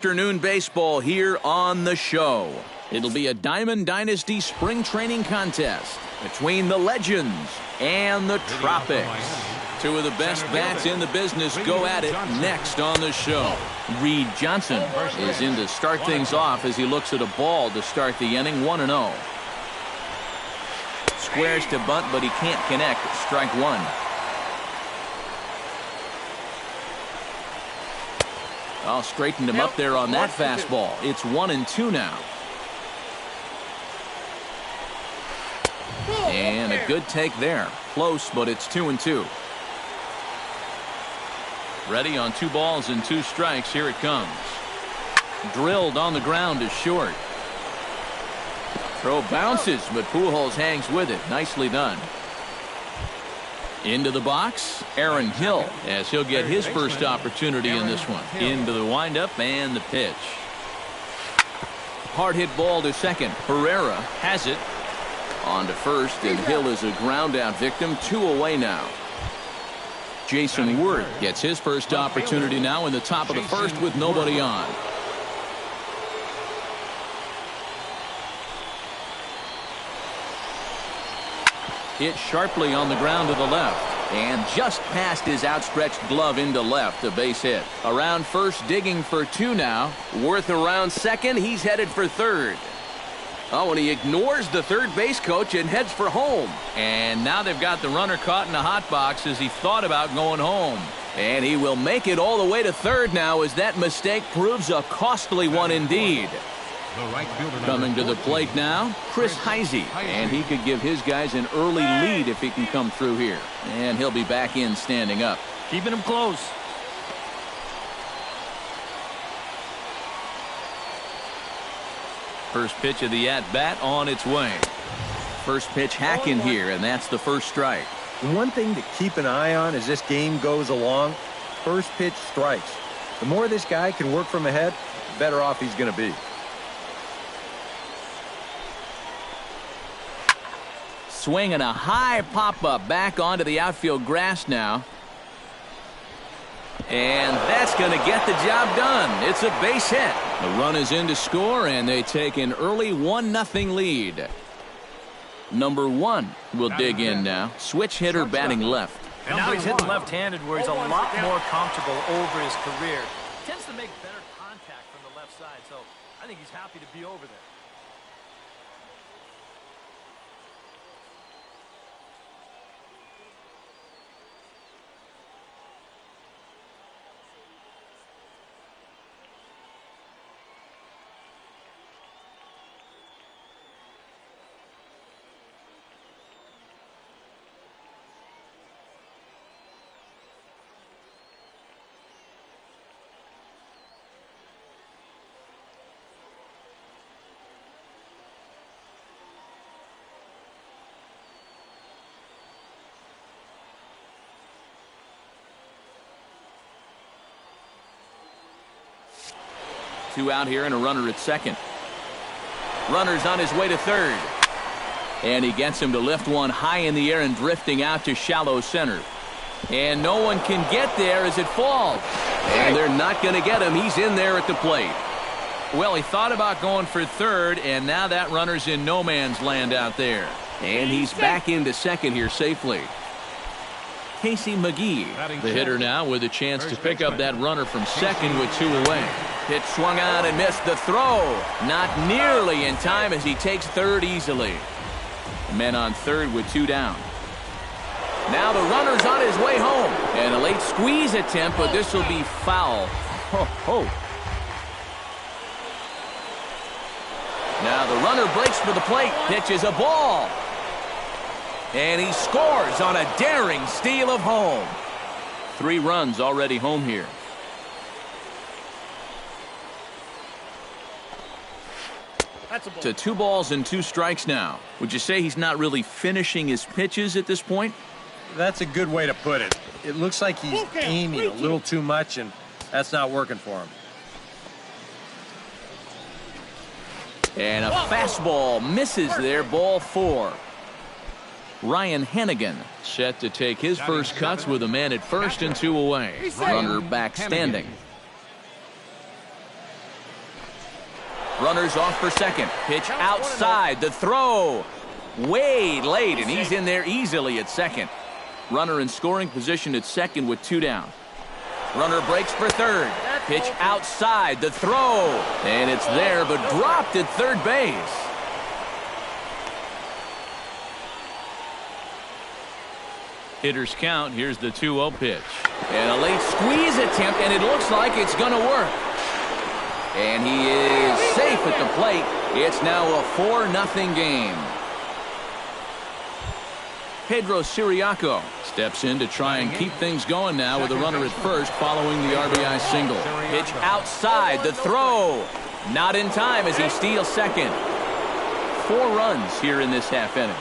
Afternoon baseball here on the show. It'll be a Diamond Dynasty spring training contest between the Legends and the Tropics. Two of the best bats in the business go at it next on the show. Reed Johnson is in to start things off as he looks at a ball to start the inning, 1-0. Squares to bunt, but he can't connect. Strike one. I'll straighten him up there on that fastball. It's 1-2 now. And a good take there. Close, but it's 2-2. Ready on 2 balls and 2 strikes. Here it comes. Drilled on the ground to short. Throw bounces, but Pujols hangs with it. Nicely done. Into the box, Aaron Hill, as he'll get his first opportunity in this one. Into the windup and the pitch. Hard hit ball to second. Herrera has it. On to first, and Hill is a ground out victim. 2 away now. Jason Ward gets his first opportunity now in the top of the first with nobody on. Hit sharply on the ground to the left, and just past his outstretched glove into left, a base hit. Around first, digging for 2 now. Worth around second, he's headed for third. Oh, and he ignores the third base coach and heads for home. And now they've got the runner caught in a hot box as he thought about going home. And he will make it all the way to third now as that mistake proves a costly one indeed. Coming to the plate now, Chris Heisey, and he could give his guys an early lead if he can come through here. And he'll be back in standing up. Keeping him close. First pitch of the at-bat on its way. First pitch hacking here, and that's the first strike. One thing to keep an eye on as this game goes along, first pitch strikes. The more this guy can work from ahead, the better off he's going to be. Swinging a high pop-up back onto the outfield grass now. And that's going to get the job done. It's a base hit. The run is in to score, and they take an early 1-0 lead. Number 1 will dig in now. Switch hitter batting left. And now he's hitting left-handed where he's a lot more comfortable over his career. Tends to make better contact from the left side, so I think he's happy to be over there. Two out here and a runner at second. Runner's on his way to third. And he gets him to lift one high in the air and drifting out to shallow center. And no one can get there as it falls. And they're not going to get him. He's in there at the plate. Well, he thought about going for third, and now that runner's in no man's land out there. And he's back into second here safely. Casey McGee, the hitter now, with a chance to pick up that runner from second with 2 away. Pitch swung on and missed the throw. Not nearly in time as he takes third easily. Men on third with 2 down. Now the runner's on his way home. And a late squeeze attempt, but this will be foul. Ho, ho. Now the runner breaks for the plate. Pitches a ball. And he scores on a daring steal of home. 3 runs already home here. To 2 balls and 2 strikes now. Would you say he's not really finishing his pitches at this point? That's a good way to put it. It looks like he's aiming a little too much, and that's not working for him. And a fastball misses there, ball 4. Ryan Hennigan set to take his first cuts with a man at first and 2 away. Runner back standing. Runners off for second. Pitch outside. The throw. Way late, and he's in there easily at second. Runner in scoring position at second with 2 down. Runner breaks for third. Pitch outside. The throw. And it's there, but dropped at third base. Hitters count. Here's the 2-0 pitch. And a late squeeze attempt, and it looks like it's going to work. And he is safe at the plate. It's now a 4-0 game. Pedro Siriaco steps in to try and keep things going now with a runner at first following the RBI single. Pitch outside. The throw. Not in time as he steals second. 4 runs here in this half inning.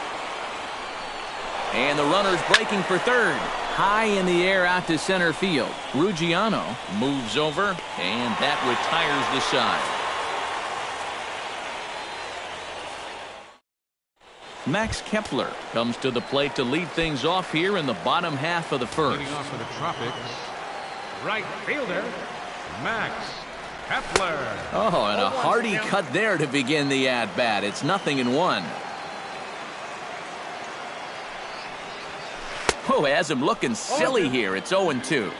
And the runner's breaking for third. High in the air out to center field. Ruggiano moves over, and that retires the side. Max Kepler comes to the plate to lead things off here in the bottom half of the first. Leading off for the Tropics, right fielder, Max Kepler. Oh, and a hearty cut there to begin the at-bat. It's 0-1. Oh, has him looking silly here. It's 0-2.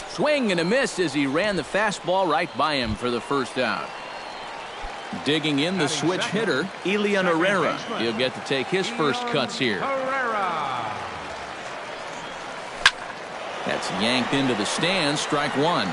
Swing and a miss as he ran the fastball right by him for the first out. Digging in the switch hitter, Elian Herrera. He'll get to take his first cuts here. That's yanked into the stands. Strike 1.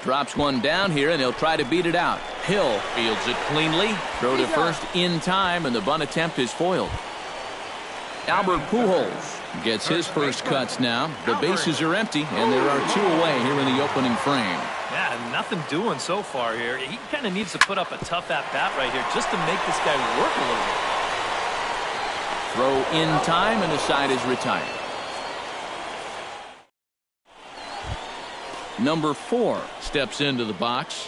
Drops one down here, and he'll try to beat it out. Hill fields it cleanly. Throw to first in time, and the bunt attempt is foiled. Albert Pujols gets his first cuts now. The bases are empty, and there are 2 away here in the opening frame. Yeah, nothing doing so far here. He kind of needs to put up a tough at-bat right here just to make this guy work a little bit. Throw in time, and the side is retired. Number 4 steps into the box.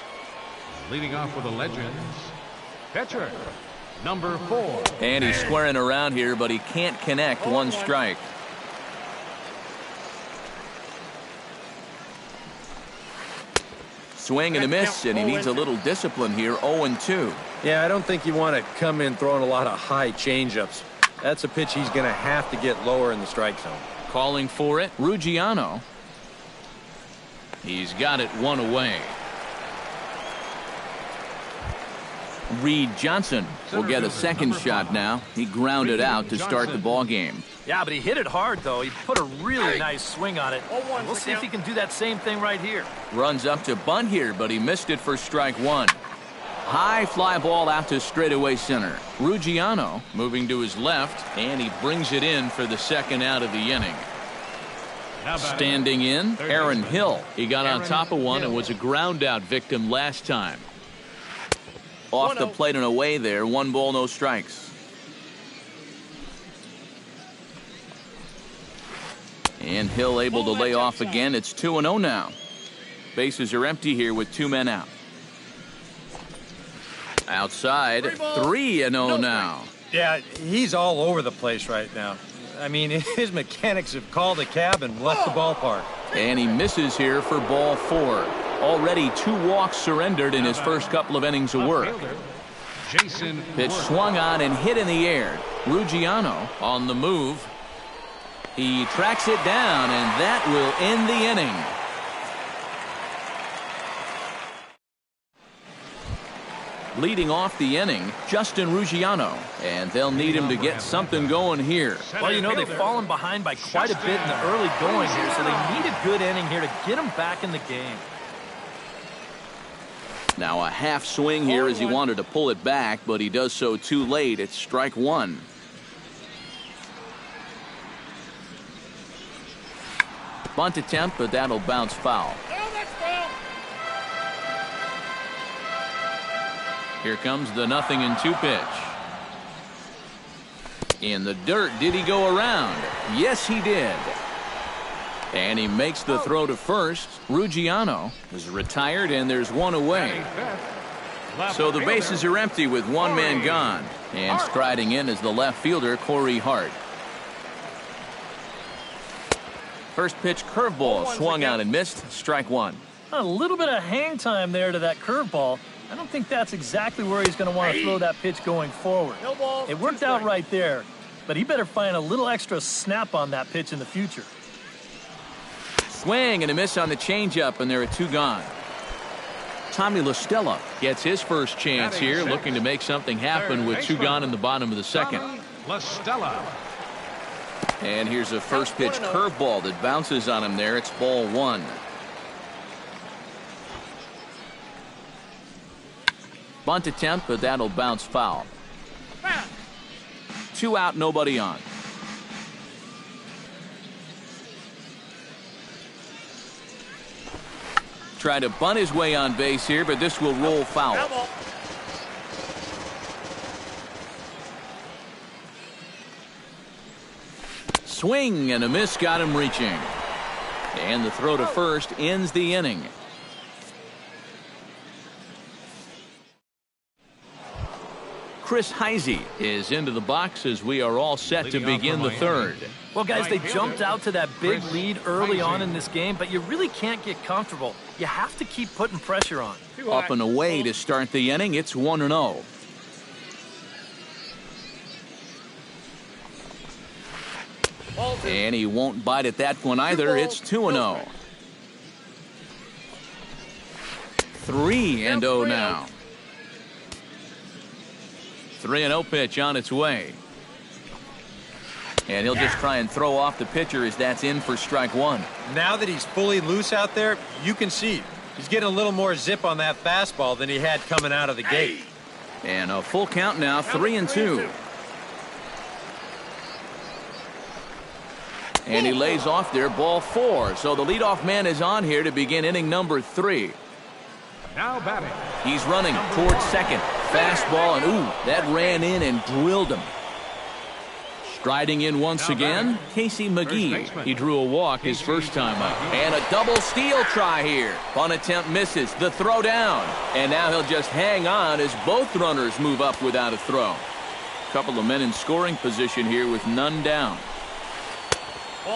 Leading off for the Legends, pitcher, number 4. And he's squaring around here, but he can't connect. 1 strike. Swing and a miss, and he needs a little discipline here. 0-2. Yeah, I don't think you want to come in throwing a lot of high changeups. That's a pitch he's going to have to get lower in the strike zone. Calling for it, Ruggiano. He's got it 1 away. Reed Johnson will get a second shot now. He grounded out to start the ball game. Yeah, but he hit it hard, though. He put a really nice swing on it. And we'll see if he can do that same thing right here. Runs up to bunt here, but he missed it for strike 1. High fly ball out to straightaway center. Ruggiano moving to his left, and he brings it in for the second out of the inning. Standing in, Aaron Hill. He got on top of one and was a ground out victim last time. Off the plate and away there. 1 ball, no strikes. And Hill able to lay off again. It's 2-0 now. Bases are empty here with 2 men out. Outside, 3-0 now. Yeah, he's all over the place right now. I mean, his mechanics have called a cab and left the ballpark. And he misses here for ball 4. Already 2 walks surrendered in his first couple of innings of work. Pitch swung on and hit in the air. Ruggiano on the move. He tracks it down, and that will end the inning. Leading off the inning, Justin Ruggiano, and they'll need him to get something going here. Well, you know, they've fallen behind by quite a bit in the early going here, so they need a good inning here to get them back in the game. Now a half swing here as he wanted to pull it back, but he does so too late. It's strike 1. Bunt attempt, but that'll bounce foul. Here comes the 0-2 pitch. In the dirt, did he go around? Yes, he did. And he makes the throw to first. Ruggiano is retired, and there's one away. So the bases are empty with one man gone. And striding in is the left fielder, Corey Hart. First pitch curveball swung out and missed. Strike one. A little bit of hang time there to that curveball. I don't think that's exactly where he's going to want to throw that pitch going forward. It worked out right there, but he better find a little extra snap on that pitch in the future. Swing and a miss on the changeup, and there are two gone. Tommy La Stella gets his first chance here, looking to make something happen with two gone in the bottom of the second. La Stella. And here's a first pitch curveball that bounces on him there. It's ball one. Bunt attempt, but that'll bounce foul. 2 out, nobody on. Try to bunt his way on base here, but this will roll foul. Swing and a miss got him reaching. And the throw to first ends the inning. Chris Heisey is into the box as we are all set to begin the third. Well, guys, they jumped out to that big lead early on in this game, but you really can't get comfortable. You have to keep putting pressure on. Up and away to start the inning. It's 1-0. And he won't bite at that one either. It's 2-0. 3-0 now. 3-0 pitch on its way. And he'll just try and throw off the pitcher as that's in for strike one. Now that he's fully loose out there, you can see he's getting a little more zip on that fastball than he had coming out of the gate. And a full count now, 3-2. And he lays off there, ball four. So the leadoff man is on here to begin inning number 3. Now batting. He's running towards second. Fastball, and ooh, that ran in and drilled him. Striding in once again, Casey McGee. He drew a walk his first time up. And a double steal try here. Bunt attempt misses. The throw down. And now he'll just hang on as both runners move up without a throw. Couple of men in scoring position here with none down.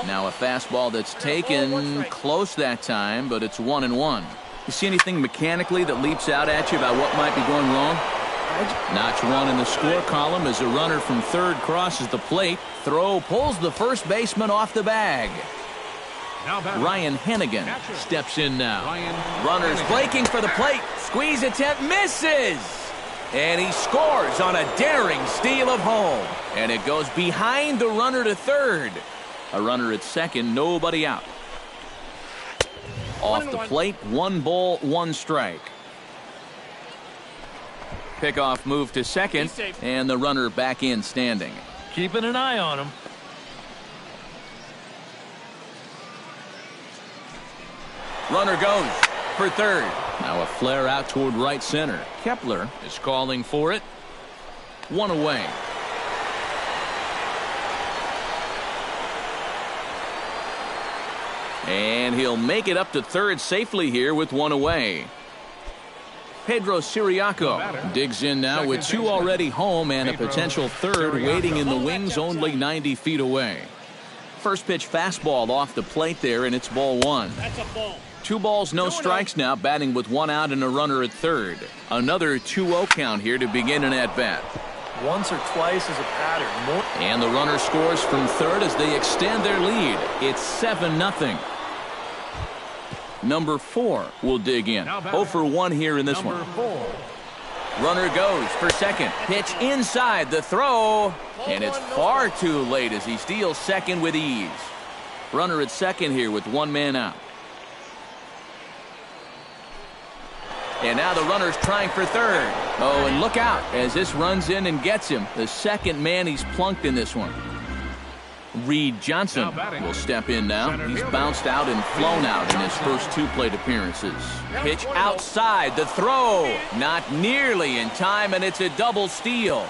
Now a fastball that's taken close that time, but it's 1-1. You see anything mechanically that leaps out at you about what might be going wrong? Notch one in the score column as a runner from third crosses the plate. Throw pulls the first baseman off the bag. Ryan Hennigan steps in now. Runners breaking for the plate. Squeeze attempt misses. And he scores on a daring steal of home. And it goes behind the runner to third. A runner at second, nobody out. Off the plate, 1 ball, 1 strike. Pickoff move to second, and the runner back in standing. Keeping an eye on him. Runner goes for third. Now a flare out toward right center. Kepler is calling for it. 1 away. And he'll make it up to third safely here with 1 away. Pedro Siriaco digs in now with 2 already home and a potential third waiting in the wings only 90 feet away. First pitch fastball off the plate there, and it's ball 1. That's a ball. 2 balls, no strikes now, batting with 1 out and a runner at third. Another 2-0 count here to begin an at-bat. Once or twice is a pattern. And the runner scores from third as they extend their lead. It's 7-0. Number 4 will dig in. 0 for 1 here in this one. 4. Runner goes for second. Pitch inside the throw. And it's far too late as he steals second with ease. Runner at second here with 1 man out. And now the runner's trying for third. Oh, and look out as this runs in and gets him. The second man he's plunked in this one. Reed Johnson will step in now. He's bounced out and flown out in his first 2 plate appearances. Pitch outside the throw. Not nearly in time, and it's a double steal.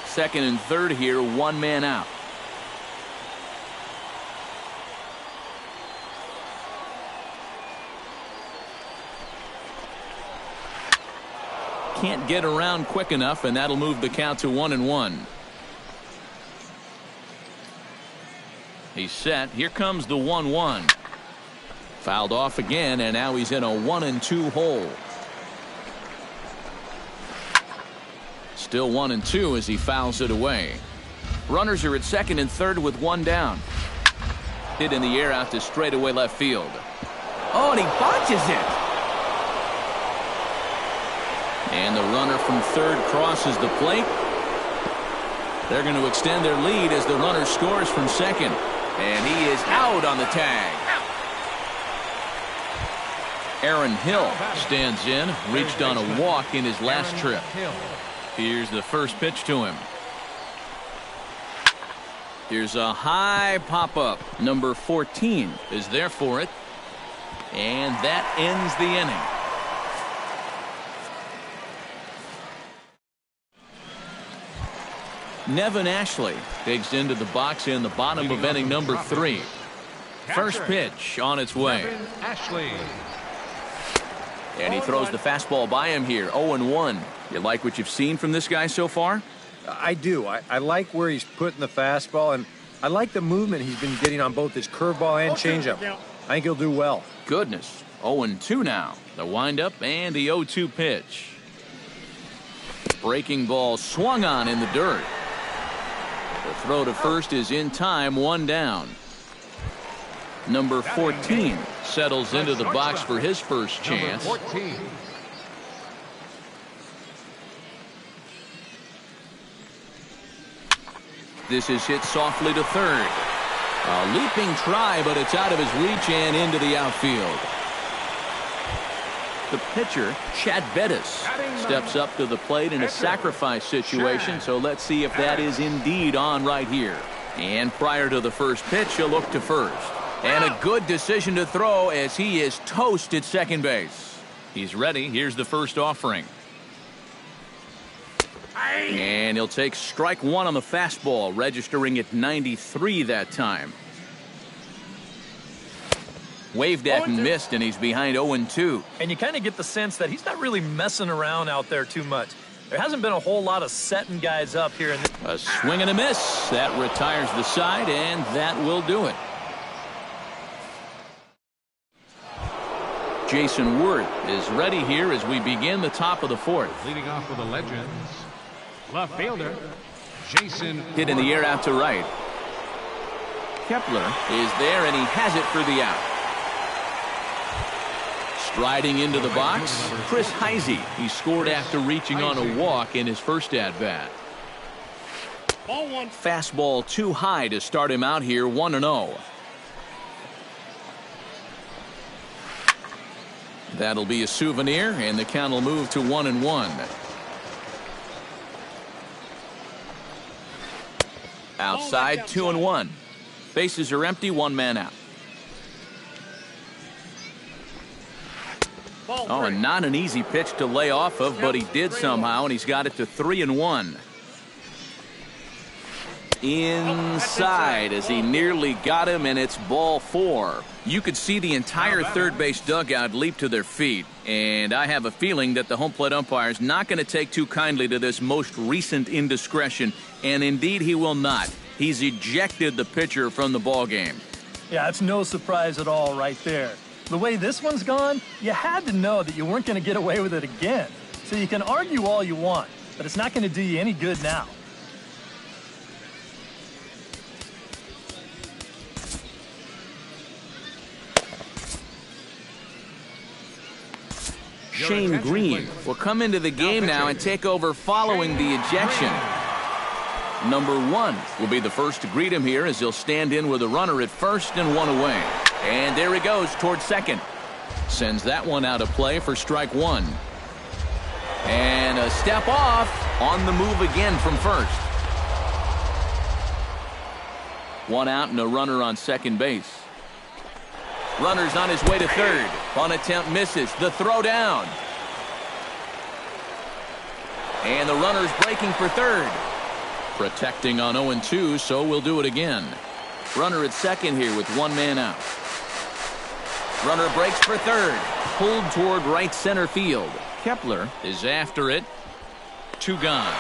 Second and third here, 1 man out. can't get around quick enough, and that'll move the count to 1-1. He's set. Here comes the 1-1. Fouled off again, and now he's in a 1-2 hole. Still 1-2 as he fouls it away. Runners are at second and third with one down. Hit in the air out to straightaway left field. Oh, and he botches it. And the runner from third crosses the plate. They're going to extend their lead as the runner scores from second. And he is out on the tag. Aaron Hill stands in, reached on a walk in his last trip. Here's the first pitch to him. Here's a high pop-up. Number 14 is there for it. And that ends the inning. Nevin Ashley digs into the box in the bottom of inning number 3. First pitch on its way. Ashley. And he throws the fastball by him here. 0-1. You like what you've seen from this guy so far? I do. I like where he's putting the fastball, and I like the movement he's been getting on both his curveball and changeup. I think he'll do well. Goodness. 0-2 now. The windup and the 0-2 pitch. Breaking ball swung on in the dirt. The throw to first is in time, one down. Number 14 settles into the box for his first chance. This is hit softly to third. A leaping try, but it's out of his reach and into the outfield. The pitcher, Chad Bettis, steps up to the plate in a sacrifice situation, so let's see if that is indeed on right here. And prior to the first pitch, he'll look to first. And a good decision to throw as he is toast at second base. He's ready. Here's the first offering. And he'll take strike one on the fastball, registering at 93 that time. Waved at and missed, and he's behind 0-2. And you kind of get the sense that he's not really messing around out there too much. There hasn't been a whole lot of setting guys up here. A swing and a miss. That retires the side, and that will do it. Jason Worth is ready here as we begin the top of the fourth. Leading off with the Legends, left fielder Jason hit in the air out to right. Kepler is there, and he has it for the out. Striding into the box, Chris Heisey. He scored after reaching on a walk in his first at-bat. Fastball too high to start him out here, 1-0. That'll be a souvenir, and the count will move to 1-1. Outside, 2-1. Bases are empty, one man out. Oh, and not an easy pitch to lay off of, but he did somehow, and he's got it to 3-1. Inside as he nearly got him, and it's ball 4. You could see the entire third base dugout leap to their feet, and I have a feeling that the home plate umpire is not going to take too kindly to this most recent indiscretion, and indeed he will not. He's ejected the pitcher from the ball game. Yeah, it's no surprise at all right there. The way this one's gone, you had to know that you weren't going to get away with it again. So you can argue all you want, but it's not going to do you any good now. Shane Green will come into the game now and take over following the ejection. Number 1 will be the first to greet him here as he'll stand in with a runner at first and one away. And there he goes towards second. Sends that one out of play for strike one. And a step off on the move again from first. One out and a runner on second base. Runner's on his way to third. Bunt attempt misses. The throw down. And the runner's breaking for third. Protecting on 0-2, so we'll do it again. Runner at second here with one man out. Runner breaks for third. Pulled toward right center field. Kepler is after it. 2 gone.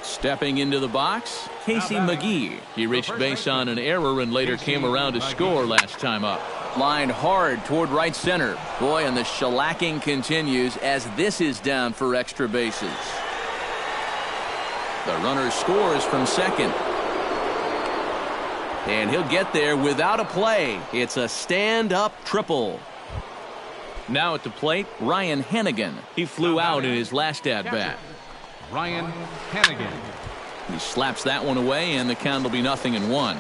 Stepping into the box, Casey McGee. He reached base on an error and later came around to score last time up. Lined hard toward right center. Boy, and the shellacking continues as this is down for extra bases. The runner scores from second. And he'll get there without a play. It's a stand-up triple. Now at the plate, Ryan Hennigan. He flew out in his last at-bat. Ryan Hennigan. He slaps that one away, and the count will be 0-1.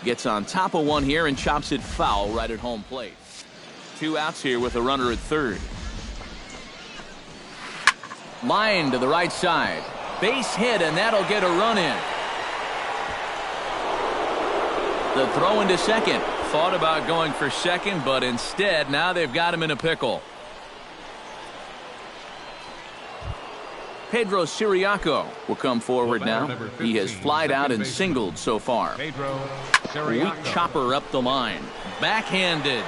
Gets on top of one here and chops it foul right at home plate. 2 outs here with a runner at third. Line to the right side. Base hit, and that'll get a run in. The throw into second. Thought about going for second, but instead, now they've got him in a pickle. Pedro Siriaco will come forward now. He has flied out and singled so far. Weak chopper up the line. Backhanded.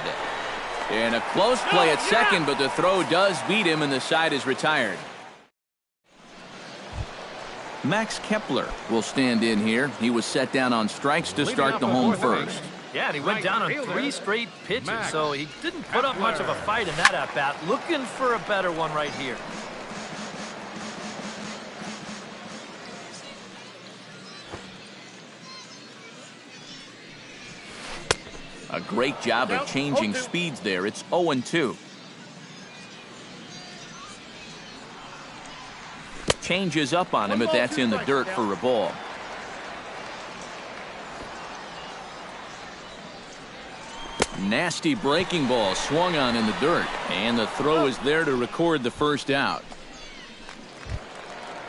And a close play at second, but the throw does beat him, and the side is retired. Max Kepler will stand in here. He was set down on strikes to start the home first. Yeah, and he went down on 3 straight pitches, so he didn't put up much of a fight in that at-bat. Looking for a better one right here. A great job of changing speeds there. It's 0-2. Changes up on him, but that's in the dirt for a ball. Nasty breaking ball swung on in the dirt, and the throw is there to record the first out.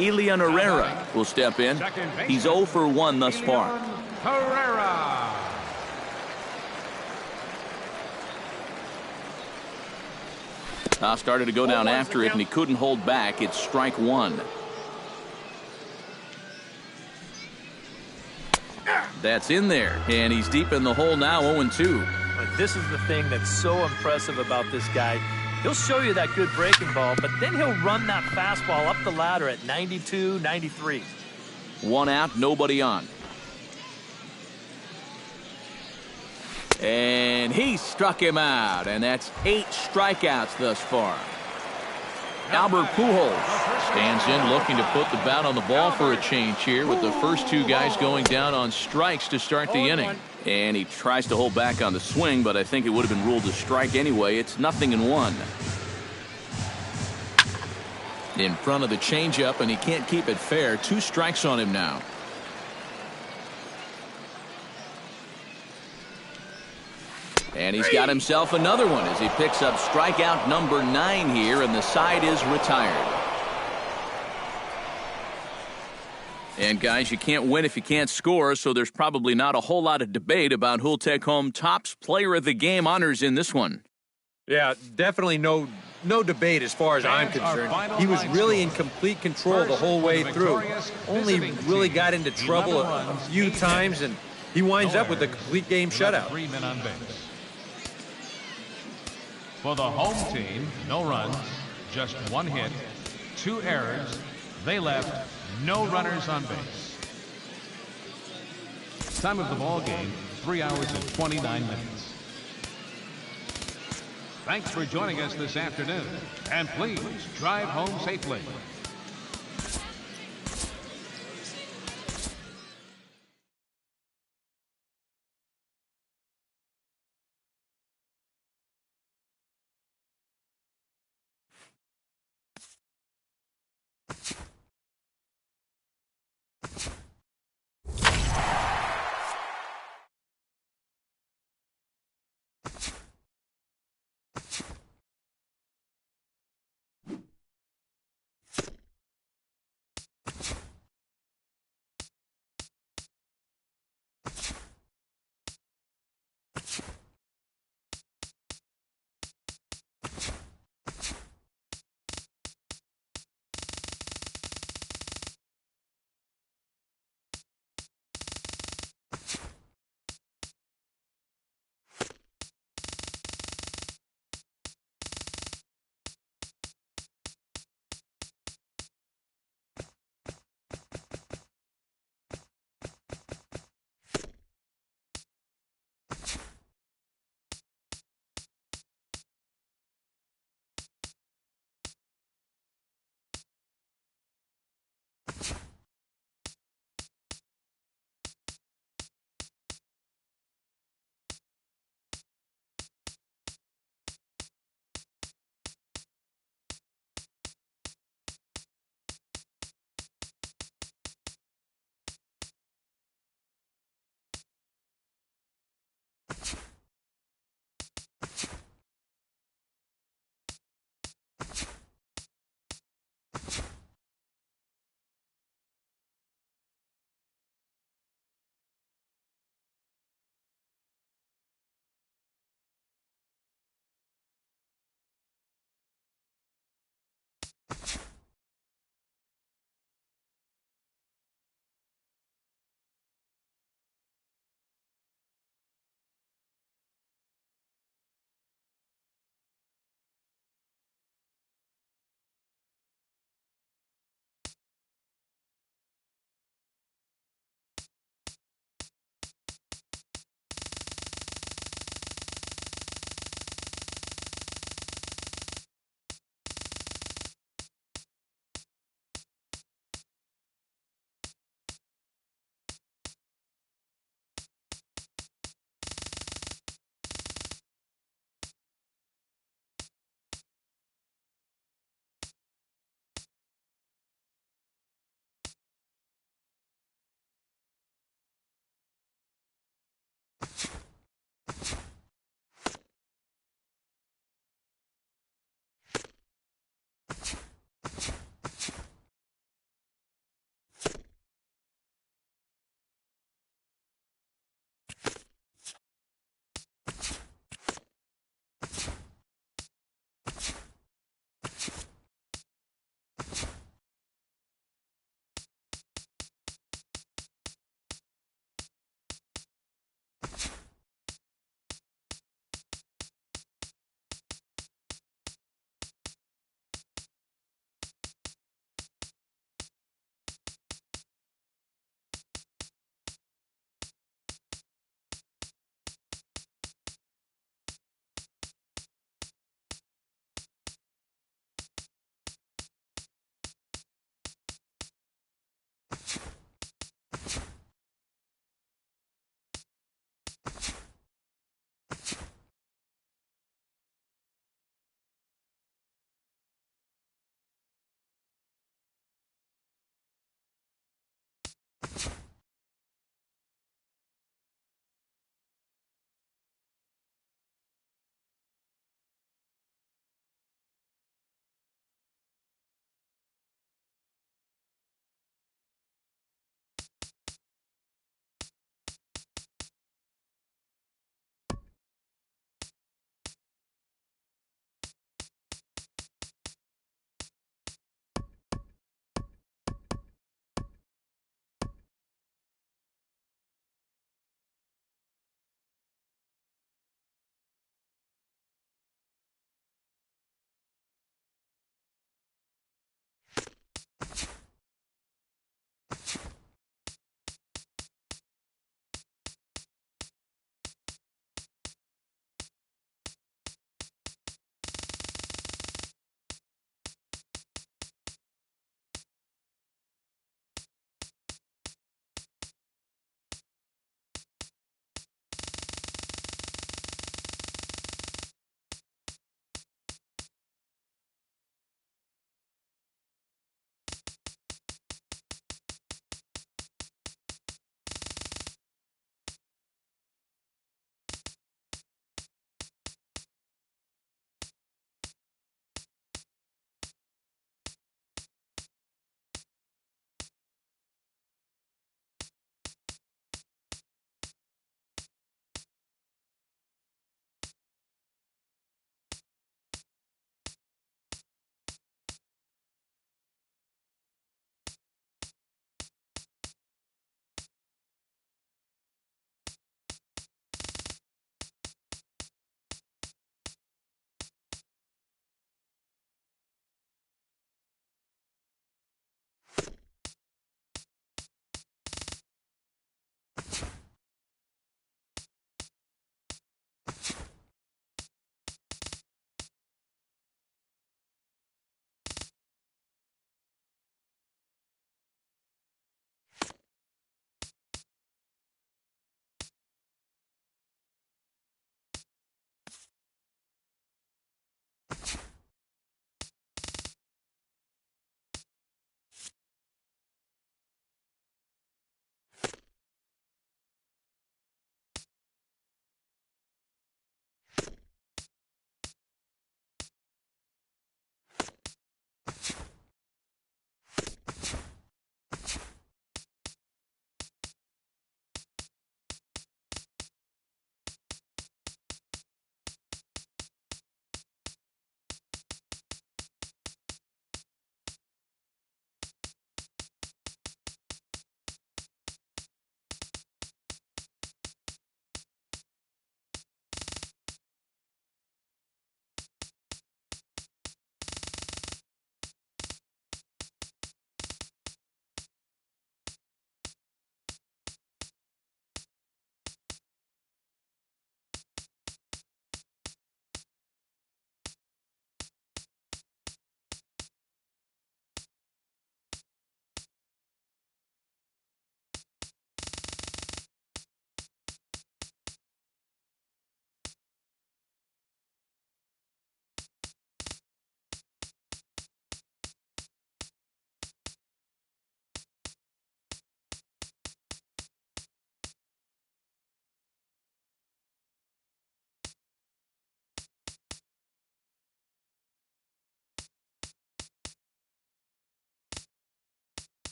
Elian Herrera will step in. He's 0 for 1 thus far. Herrera. Started to go down after it, and he couldn't hold back. It's strike 1. That's in there, and he's deep in the hole now, 0-2. But this is the thing that's so impressive about this guy. He'll show you that good breaking ball, but then he'll run that fastball up the ladder at 92, 93. 1 out, nobody on. And he struck him out, and that's 8 strikeouts thus far. Albert Pujols stands in looking to put the bat on the ball for a change here with the first 2 guys going down on strikes to start the inning. And he tries to hold back on the swing, but I think it would have been ruled a strike anyway. It's 0-1. In front of the changeup, and he can't keep it fair. 2 strikes on him now. And he's got himself another one as he picks up strikeout number 9 here, and the side is retired. And guys, you can't win if you can't score, so there's probably not a whole lot of debate about who'll take home Topps Player of the Game honors in this one. Yeah, definitely no debate as far as I'm concerned. He was really in complete control the whole way through. Only really got into trouble a few times, and he winds up with a complete game shutout. 3 men on base. For the home team, no runs, just 1 hit, 2 errors. They left no runners on base. Time of the ball game, 3 hours and 29 minutes. Thanks for joining us this afternoon, and please drive home safely.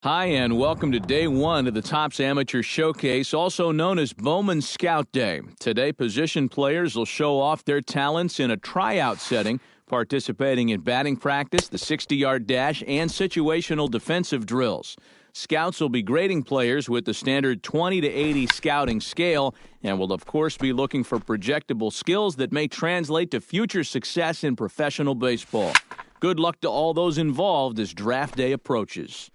Hi, and welcome to day one of the Topps Amateur Showcase, also known as Bowman Scout Day. Today, position players will show off their talents in a tryout setting, participating in batting practice, the 60-yard dash, and situational defensive drills. Scouts will be grading players with the standard 20 to 80 scouting scale and will, of course, be looking for projectable skills that may translate to future success in professional baseball. Good luck to all those involved as draft day approaches.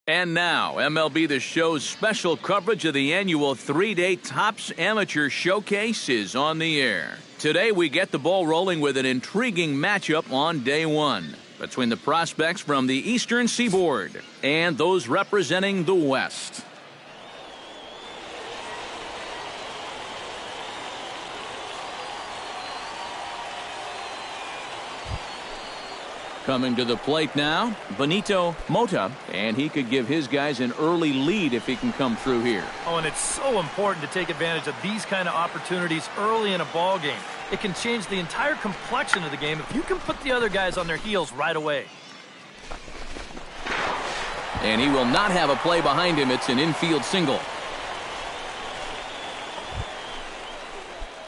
And now, MLB The Show's special coverage of the annual 3-day Topps Amateur Showcase is on the air. Today, we get the ball rolling with an intriguing matchup on day one between the prospects from the Eastern Seaboard and those representing the West. Coming to the plate now, Benito Mota, and he could give his guys an early lead if he can come through here. Oh, and it's so important to take advantage of these kind of opportunities early in a ball game. It can change the entire complexion of the game if you can put the other guys on their heels right away. And he will not have a play behind him. It's an infield single.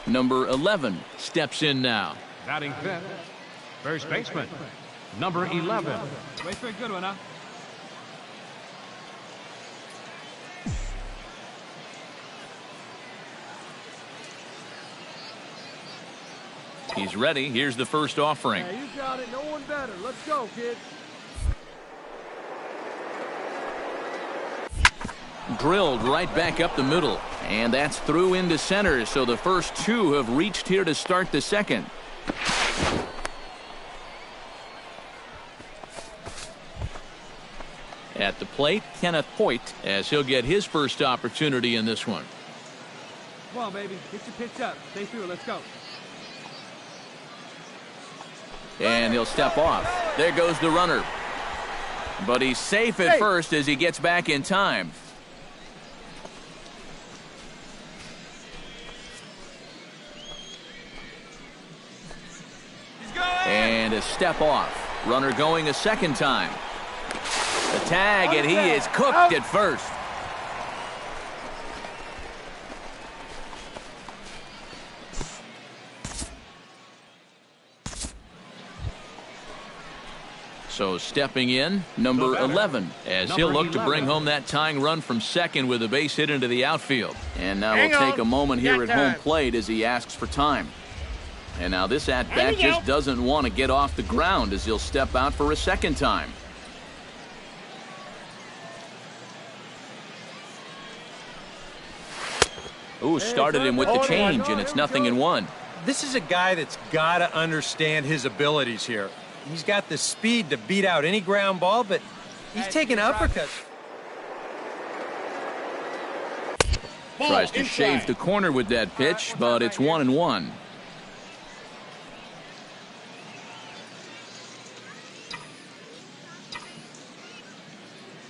Number 11 steps in now. Batting fifth, first baseman, number 11. Wait for a good one, huh? He's ready. Here's the first offering. Yeah, you got it. No one better. Let's go, kid. Drilled right back up the middle. And that's through into center. So the first two have reached here to start the second. At the plate, Kenneth Hoyt, as he'll get his first opportunity in this one. Come on, baby. Get your pitch up. Stay through it. Let's go. And he'll step off. There goes the runner. But he's safe at first as he gets back in time. And a step off. Runner going a second time. The tag, and he is cooked at first. So stepping in, number 11, as he'll look to bring home that tying run from second with a base hit into the outfield. And now we'll take a moment here at home plate as he asks for time. And now this at-bat just doesn't want to get off the ground as he'll step out for a second time. Ooh, started him with the change, and it's 0-1. This is a guy that's got to understand his abilities here. He's got the speed to beat out any ground ball, but he's taking uppercuts. Tries to shave the corner with that pitch, but it's 1-1.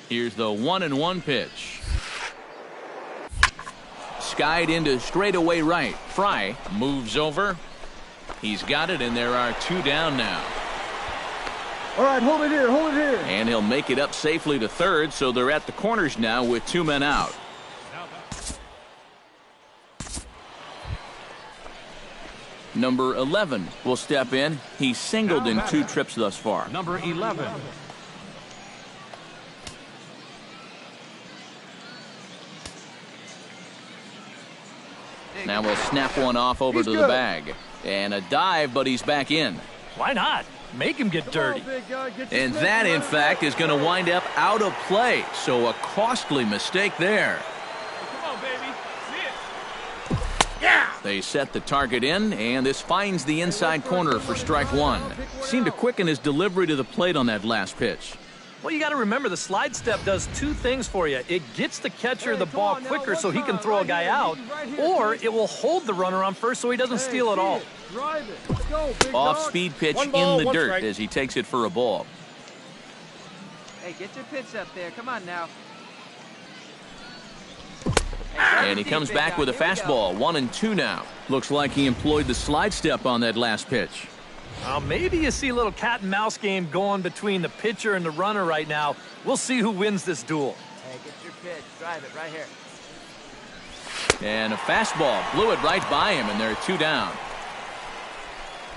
Here's the 1-1 pitch. Skied into straightaway right. Fry moves over. He's got it, and there are two down now. All right, hold it here. Hold it here. And he'll make it up safely to third, so they're at the corners now with two men out. Number 11 will step in. He's singled in 2 trips thus far. Number 11. Now we'll snap one off over to the bag. And a dive, but he's back in. Why not? Make him get dirty. And that, in fact, is going to wind up out of play. So a costly mistake there. Come on, baby. See it. Yeah! They set the target in, and this finds the inside corner for strike one. Seemed to quicken his delivery to the plate on that last pitch. Well, you got to remember the slide step does 2 things for you. It gets the catcher the ball quicker so he can throw a guy out, or it will hold the runner on first so he doesn't steal it all. Off-speed pitch in the dirt as he takes it for a ball. Hey, get your pitch up there. Come on now. And he comes back with a fastball. 1-2 now. Looks like he employed the slide step on that last pitch. Maybe you see a little cat and mouse game going between the pitcher and the runner right now. We'll see who wins this duel. Hey, get your pitch. Drive it right here. And a fastball. Blew it right by him, and there are 2 down.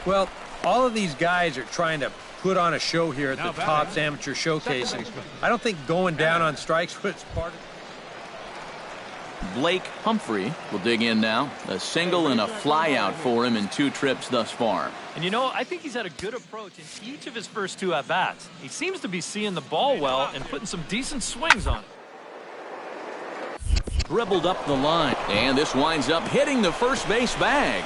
Well, all of these guys are trying to put on a show here at the Topps Amateur Showcase. And I don't think going down on strikes was part of it. Blake Humphrey will dig in now. A single and a fly out for him in 2 trips thus far. And you know, I think he's had a good approach in each of his first 2 at-bats. He seems to be seeing the ball well and putting some decent swings on it. Dribbled up the line, and this winds up hitting the first base bag.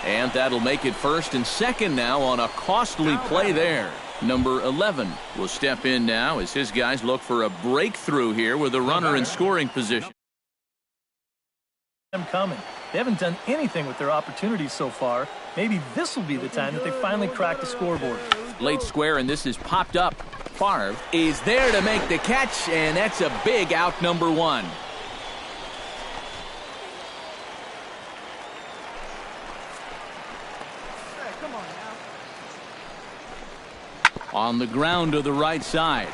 And that'll make it first and second now on a costly play there. Number 11 will step in now as his guys look for a breakthrough here with a runner in scoring position. Them coming. They haven't done anything with their opportunities so far. Maybe this will be the time that they finally crack the scoreboard. Late square, and this is popped up. Favre is there to make the catch, and that's a big out, number 1. On the ground to the right side.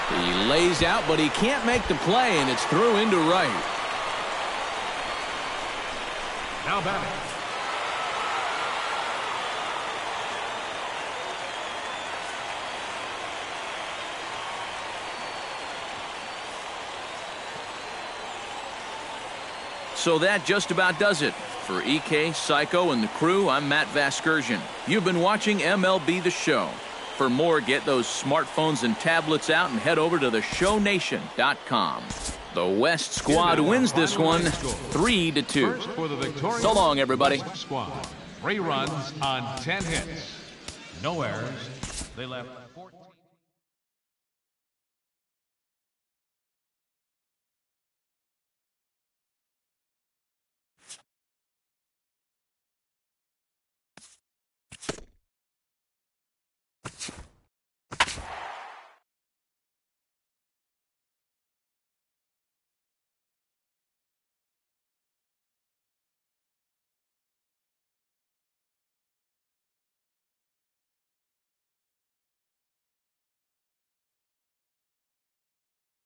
He lays out, but he can't make the play, and it's through into right. Now batting. So that just about does it. For EK, Psycho, and the crew, I'm Matt Vasgersian. You've been watching MLB The Show. For more, get those smartphones and tablets out and head over to theshownation.com. The West squad wins this one 3-2. So long, everybody. Squad. 3 runs on 10 hits. No errors. They left 14.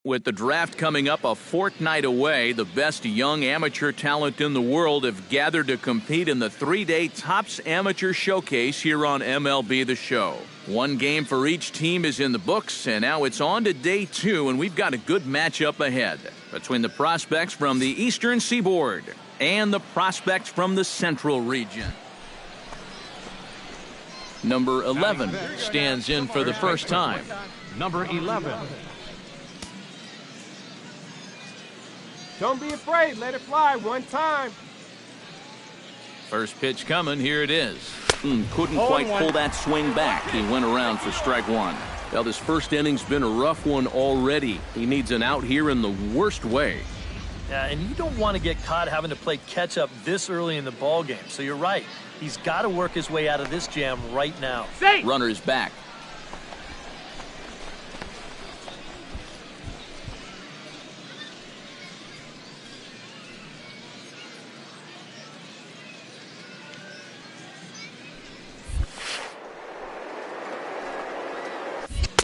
With the draft coming up a fortnight away, the best young amateur talent in the world have gathered to compete in the 3-day Topps Amateur Showcase here on MLB The Show. 1 game for each team is in the books, and now it's on to day 2, and we've got a good matchup ahead between the prospects from the Eastern Seaboard and the prospects from the Central region. Number 11 stands in for the first time. Number 11. Don't be afraid. Let it fly 1 time. First pitch coming. Here it is. Couldn't quite pull that swing back. He went around for strike 1. Well, this first inning's been a rough one already. He needs an out here in the worst way. Yeah, and you don't want to get caught having to play catch up this early in the ball game. So you're right. He's got to work his way out of this jam right now. Runner's back.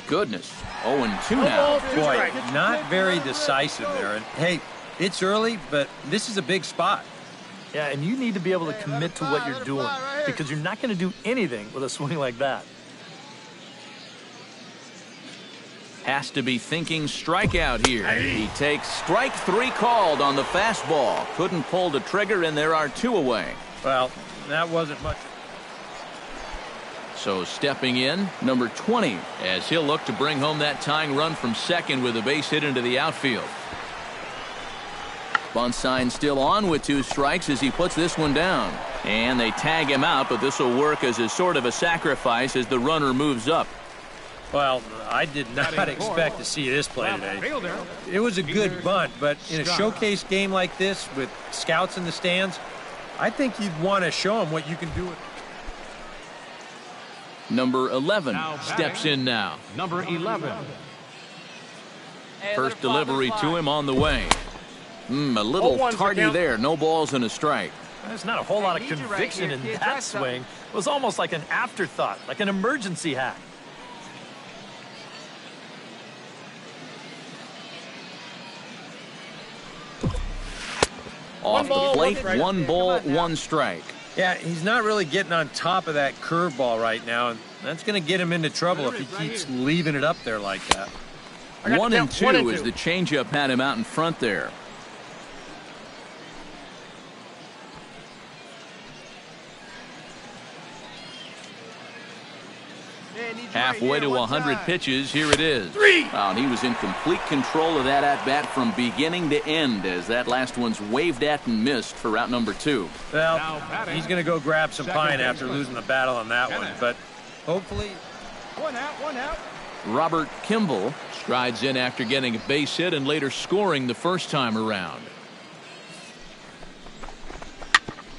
Goodness. 0-2 now. Boy, not very decisive there. And hey, it's early, but this is a big spot. Yeah, and you need to be able to commit to what you're doing because you're not going to do anything with a swing like that. Has to be thinking strikeout here. He takes strike 3 called on the fastball. Couldn't pull the trigger, and there are 2 away. Well, that wasn't much. So stepping in, number 20, as he'll look to bring home that tying run from second with a base hit into the outfield. Bunt sign still on with 2 strikes as he puts this one down. And they tag him out, but this will work as a sort of a sacrifice as the runner moves up. Well, I did not expect to see this play today. It was a good bunt, but in a showcase game like this with scouts in the stands, I think you'd want to show them what you can do with it. Number 11 steps in now. Number 11. First delivery to him on the way. A little tardy there. No balls and a strike. There's not a whole lot of conviction in that swing. It was almost like an afterthought, like an emergency hack. Off the plate, 1 ball, 1 strike. Yeah, he's not really getting on top of that curveball right now, and that's going to get him into trouble if he keeps leaving it up there like that. 1 and 2 as the changeup had him out in front there. Halfway to 100 pitches, here it is. And he was in complete control of that at-bat from beginning to end as that last one's waved at and missed for route number 2. Well, he's going to go grab some pine after losing the battle on that one, but hopefully... One out. Robert Kimball strides in after getting a base hit and later scoring the first time around.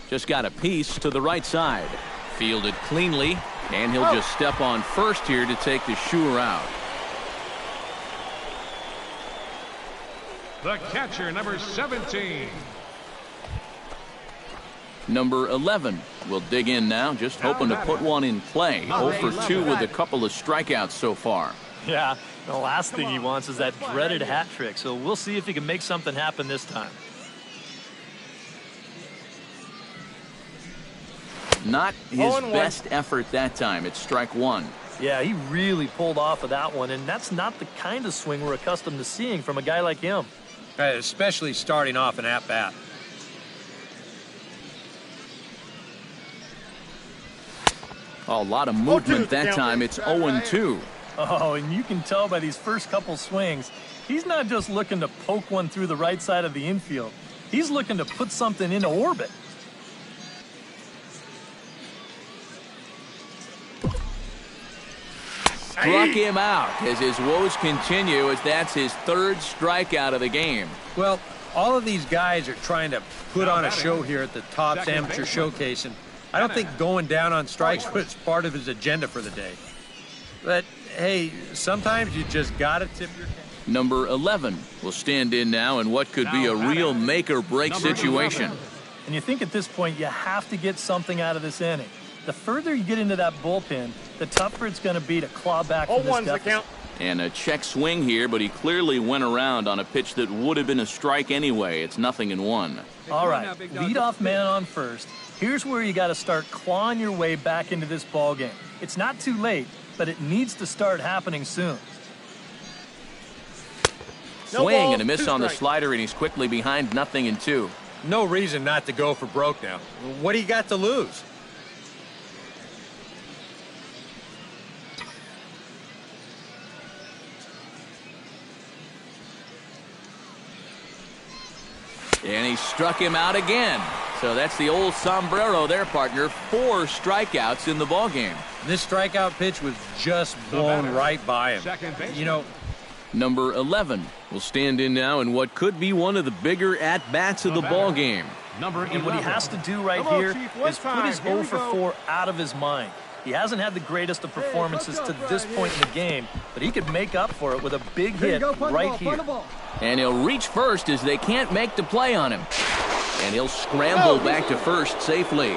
Just got a piece to the right side. Fielded cleanly, and he'll just step on first here to take the shooter out. The catcher, number 17. Number 11 will dig in now, just hoping to put one in play. 0 for 2 with a couple of strikeouts so far. Yeah, the last thing he wants is that dreaded hat trick, so we'll see if he can make something happen this time. Not his best effort that time. It's strike 1. Yeah, he really pulled off of that one, and that's not the kind of swing we're accustomed to seeing from a guy like him. Especially starting off an at-bat. A lot of movement that time. It's 0-2. Oh, and you can tell by these first couple swings, he's not just looking to poke one through the right side of the infield. He's looking to put something into orbit. Struck him out as his woes continue as that's his 3rd strikeout of the game. Well, all of these guys are trying to put on a show here at the Topps Amateur Showcase, and I don't think going down on strikes was part of his agenda for the day. But, hey, sometimes you just got to tip your cap. Number 11 will stand in now in what could be a real make-or-break situation. And you think at this point you have to get something out of this inning. The further you get into that bullpen, the tougher it's going to be to claw back from this deficit. And a check swing here, but he clearly went around on a pitch that would have been a strike anyway. It's 0-1. All right, leadoff man on first. Here's where you got to start clawing your way back into this ball game. It's not too late, but it needs to start happening soon. Swing and a miss on the slider, and he's quickly behind 0-2. No reason not to go for broke now. What do you got to lose? And he struck him out again. So that's the old sombrero there, partner. 4 strikeouts in the ballgame. This strikeout pitch was just blown right by him. You know, number 11 will stand in now in what could be one of the bigger at-bats of the ballgame. And what he has to do right here is put his 0 for 4 out of his mind. He hasn't had the greatest of performances to this point in the game, but he could make up for it with a big hit right here. And he'll reach first as they can't make the play on him. And he'll scramble back to first safely.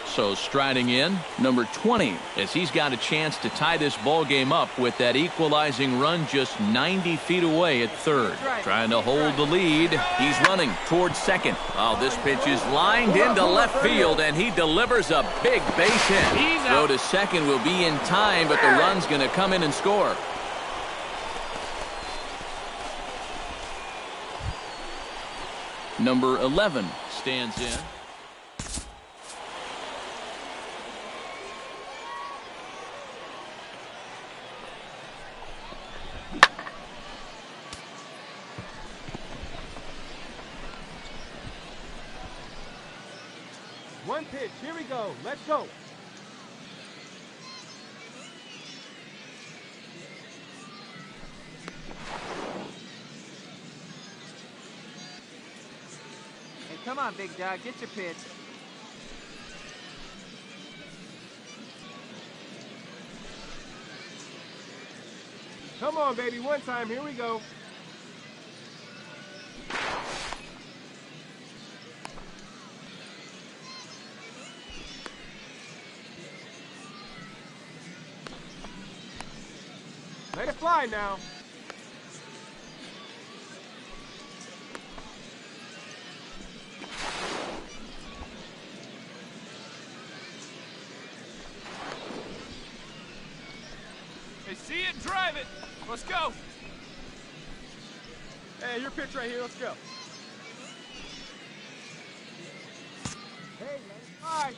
So striding in, number 20, as he's got a chance to tie this ball game up with that equalizing run just 90 feet away at third. Trying to hold the lead. He's running towards second. Oh, this pitch is lined into left field, and he delivers a big base hit. Throw to second will be in time, but the run's going to come in and score. Number 11 stands in. One pitch, here we go, let's go. Hey, come on, big dog, get your pitch. Come on, baby, one time, here we go. Let it fly now. They see it. drive it. Let's go. Hey, your pitch right here. Let's go. Hey, all right.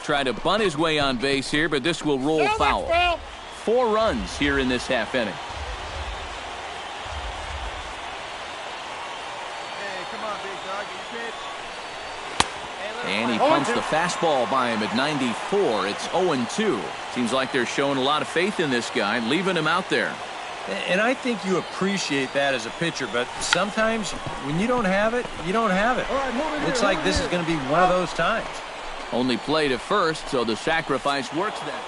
Try to bunt his way on base here, but this will roll foul. 4 runs here in this half inning. Hey, come on, big dog. Get your pitch. Hey, And he pumps the fastball by him at 94. It's 0-2. Seems like they're showing a lot of faith in this guy, leaving him out there. And I think you appreciate that as a pitcher, but sometimes when you don't have it, you don't have it. Looks like this is going to be one of those times. Only play to first, so the sacrifice works that.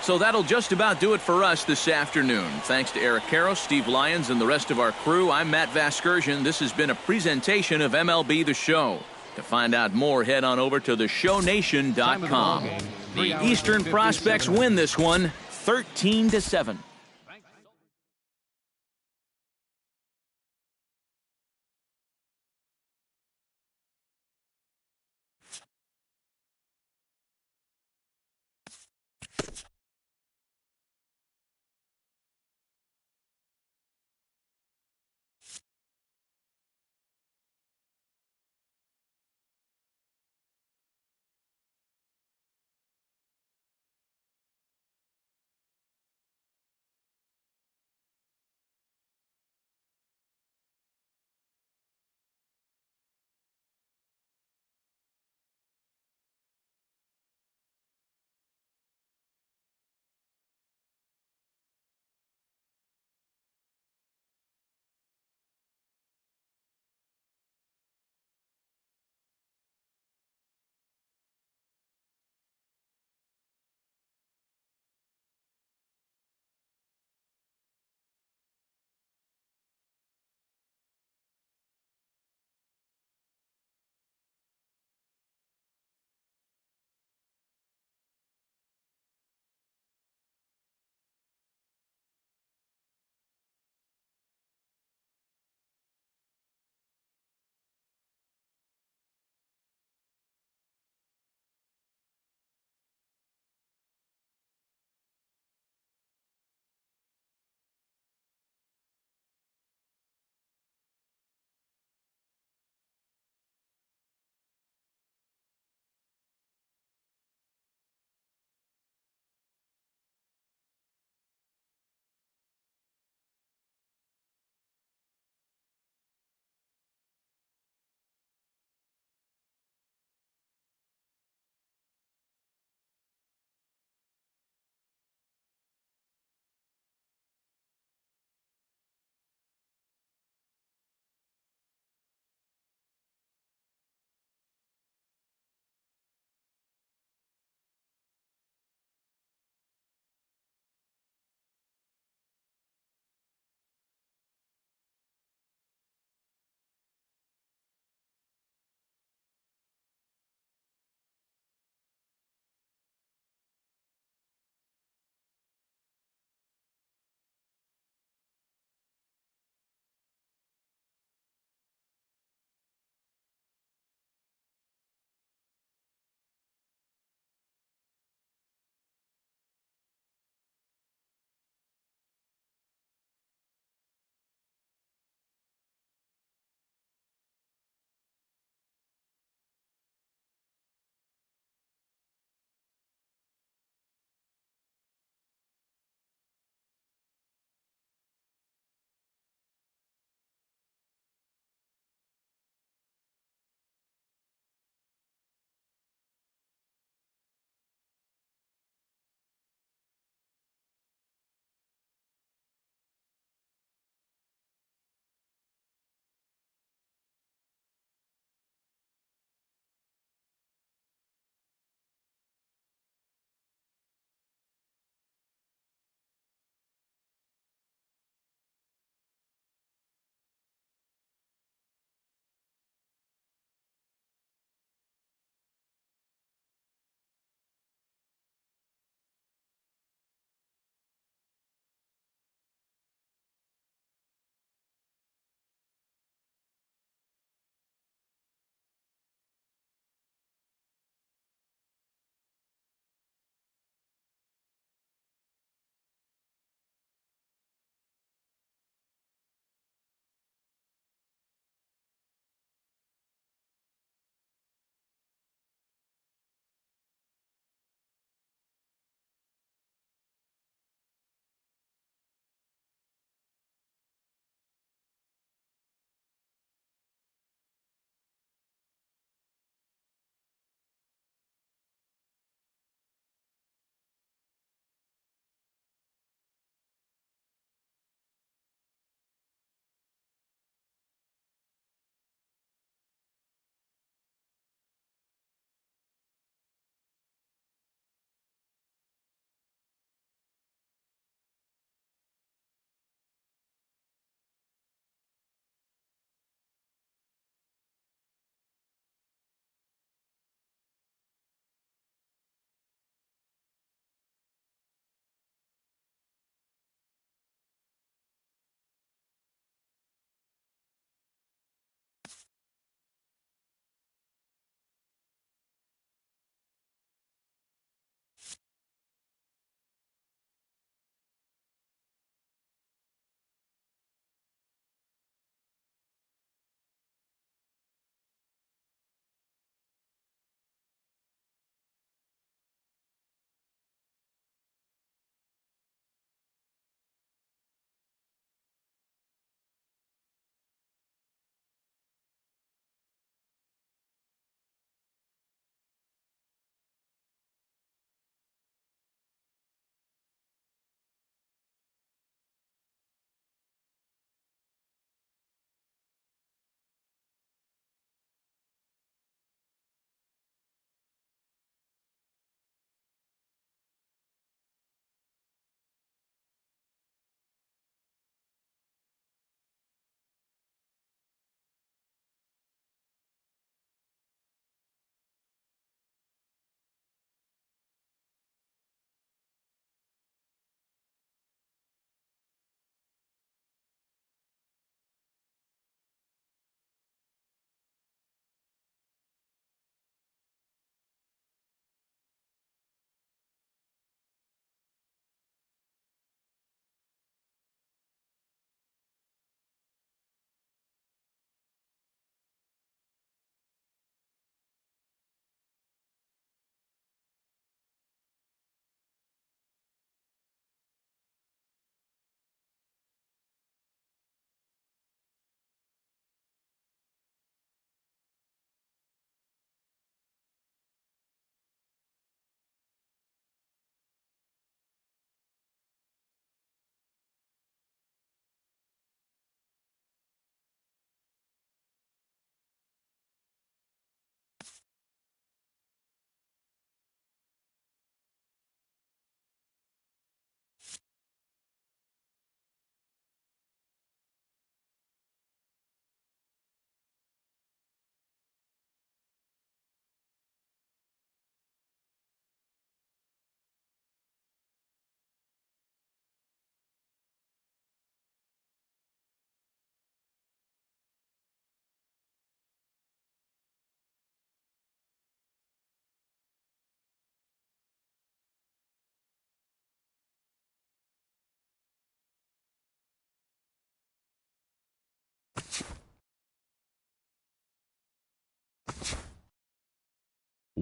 So that'll just about do it for us this afternoon. Thanks to Eric Karros, Steve Lyons, and the rest of our crew. I'm Matt Vasgersian. This has been a presentation of MLB The Show. To find out more, head on over to theshownation.com. The Eastern Prospects win this one 13-7.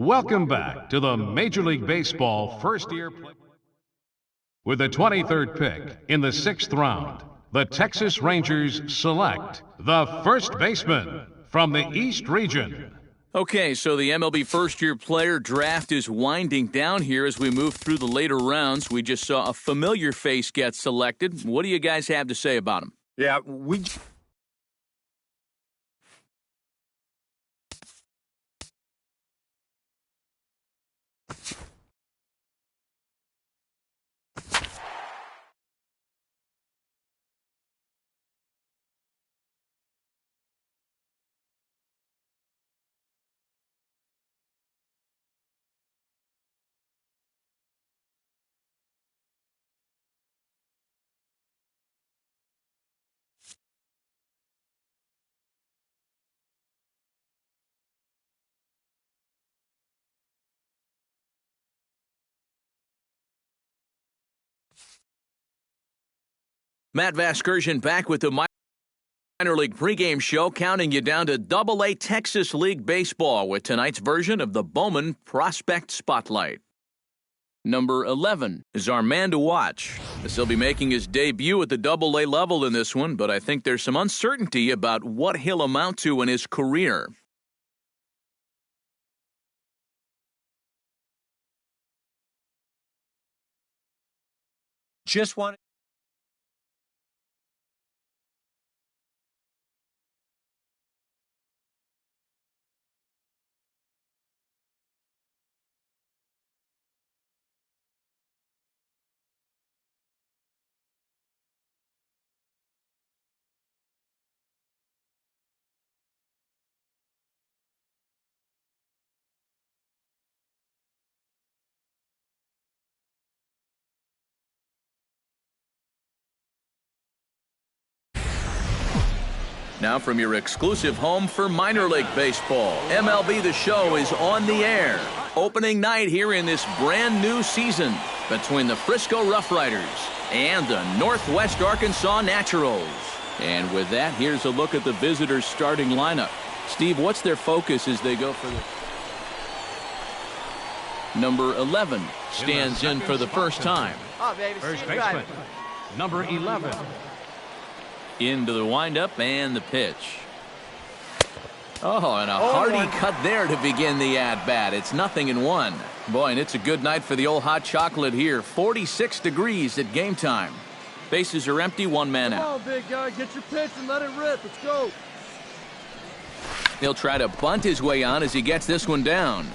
Welcome back to the Major League Baseball first-year play. With the 23rd pick in the 6th round, the Texas Rangers select the first baseman from the East Region. Okay, so the MLB first-year player draft is winding down here as we move through the later rounds. We just saw a familiar face get selected. What do you guys have to say about him? Yeah, Matt Vasgersian back with the Minor League pregame show, counting you down to Double-A Texas League Baseball with tonight's version of the Bowman Prospect Spotlight. Number 11 is our man to watch, as he'll be making his debut at the Double-A level in this one, but I think there's some uncertainty about what he'll amount to in his career. just want Now from your exclusive home for minor league baseball, MLB The Show is on the air. Opening night here in this brand new season between the Frisco Rough Riders and the Northwest Arkansas Naturals. And with that, here's a look at the visitors' starting lineup. Steve, what's their focus as they go for the... Number 11 stands in for the first time. Oh, baby, First see you baseman, driving. number 11. Into the windup and the pitch. Oh, and a hearty cut there to begin the at-bat. It's 0-1. Boy, and it's a good night for the old hot chocolate here. 46 degrees at game time. Bases are empty, one man out. Come on, big guy, get your pitch and let it rip. Let's go. He'll try to bunt his way on as he gets this one down.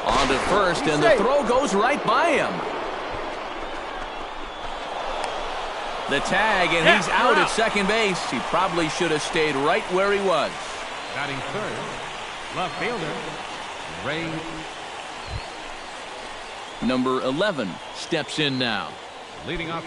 On to first, and the throw goes right by him. The tag, and he's out at second base. He probably should have stayed right where he was. Batting third, left fielder, Ray. Number 11 steps in now. Leading off.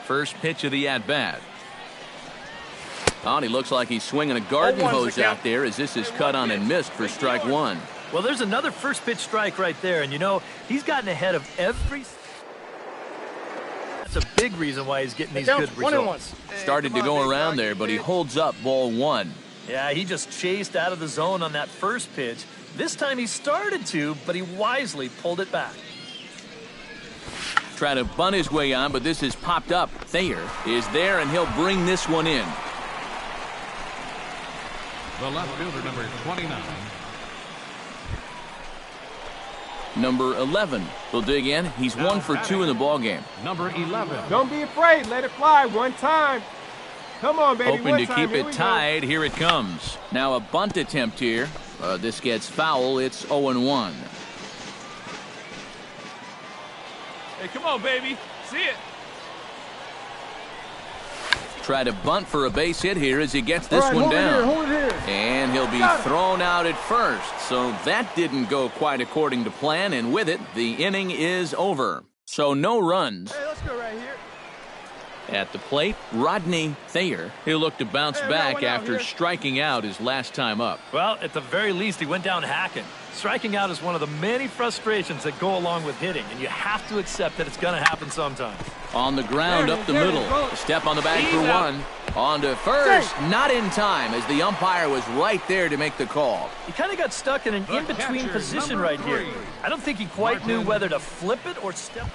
First pitch of the at-bat. Oh, and he looks like he's swinging a garden hose out there as this is cut on and missed for strike one. Well, there's another first pitch strike right there, and you know, he's gotten ahead of every... That's a big reason why he's getting these good results. Started to go around there, but he holds up ball one. Yeah, he just chased out of the zone on that first pitch. This time he started to, but he wisely pulled it back. Try to bunt his way on, but this is popped up. Thayer is there, and he'll bring this one in. The left fielder, number 29. Number 11 will dig in. He's 1 for 2 in the ballgame. Number 11. Don't be afraid. Let it fly one time. Come on, baby. Hoping to keep it tied. Here it comes. Now a bunt attempt here. This gets foul. It's 0-1. Hey, come on, baby. See it. try to bunt for a base hit here as he gets this one down. Hold it here. And he'll be thrown out at first. So that didn't go quite according to plan, and with it, the inning is over. So no runs. Hey, let's go right here. At the plate, Rodney Thayer. He'll look to bounce back after striking out his last time up. Well, at the very least, he went down hacking. Striking out is one of the many frustrations that go along with hitting, and you have to accept that it's going to happen sometimes. On the ground, up the middle. A step on the bag for one. On to first. Not in time, as the umpire was right there to make the call. He kind of got stuck in an in-between position right here. I don't think he quite knew whether to flip it or step up.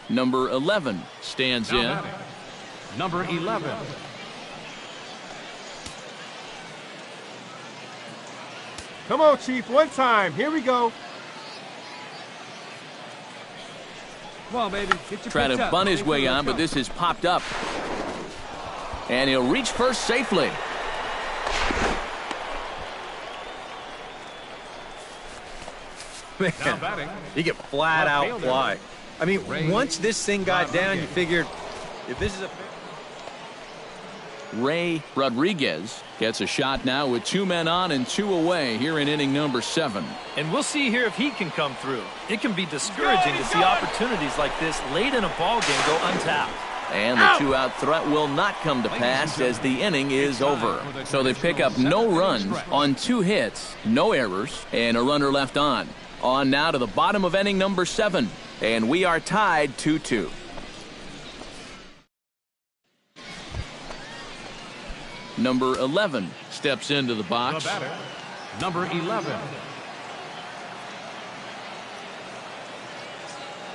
Number 11 stands in. Number 11. Come on, Chief, one time. Here we go. Come on, baby. Get your Trying pitch to up. bunt his Stay way through on, the but this has popped up. And he'll reach first safely. Man, he could flat out fly. I mean, once this thing got down, you figured if this is a... Ray Rodriguez gets a shot now with 2 men on and 2 away here in inning number 7. And we'll see here if he can come through. It can be discouraging to see opportunities like this late in a ball game go untapped. And the 2-out threat will not come to pass as the inning is over. So they pick up no runs on 2 hits, no errors, and a runner left on. On now to the bottom of inning number 7. And we are tied 2-2. Number 11 steps into the box. Number 11.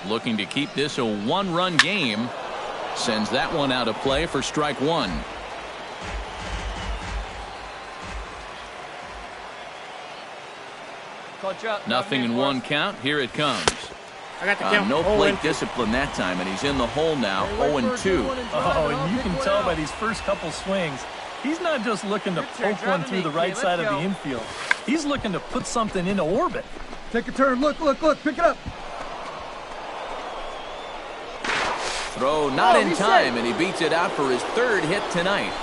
Looking to keep this a 1-run game. Sends that one out of play for strike 1. Nothing in 1 count. Here it comes. I got the count. No plate discipline that time, and he's in the hole now, 0-2. Oh, and you can tell by these first couple swings, he's not just looking to poke one through the right side of the infield. He's looking to put something into orbit. Take a turn. Look, look, look. Pick it up. Throw not in time, and he beats it out for his 3rd hit tonight.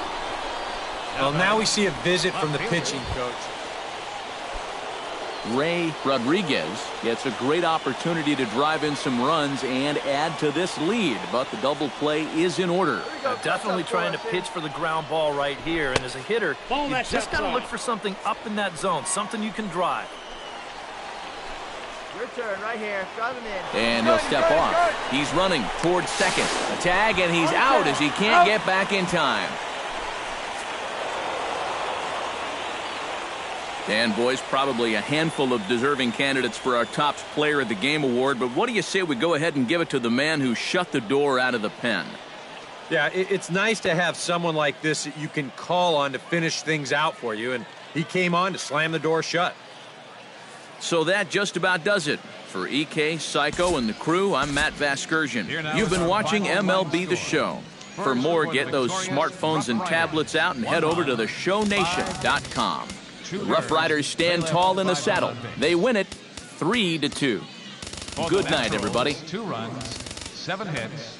Well, now we see a visit from the pitching coach. Ray Rodriguez gets a great opportunity to drive in some runs and add to this lead, but the double play is in order. Definitely trying to pitch for the ground ball right here, and as a hitter, you just got to look for something up in that zone, something you can drive. Your turn right here. Drive him in. And he'll step off. He's running towards second. A tag, and he's out as he can't get back in time. And, boys, probably a handful of deserving candidates for our top player of the game award, but what do you say we go ahead and give it to the man who shut the door out of the pen? Yeah, it's nice to have someone like this that you can call on to finish things out for you, and he came on to slam the door shut. So that just about does it. For EK, Psycho, and the crew, I'm Matt Vasgersian. You've been watching MLB The Show. For more, get those smartphones and tablets out and head over to theshownation.com. The Rough Riders stand tall in the saddle. They win it 3-2. Good night, everybody. 2 runs, 7 hits,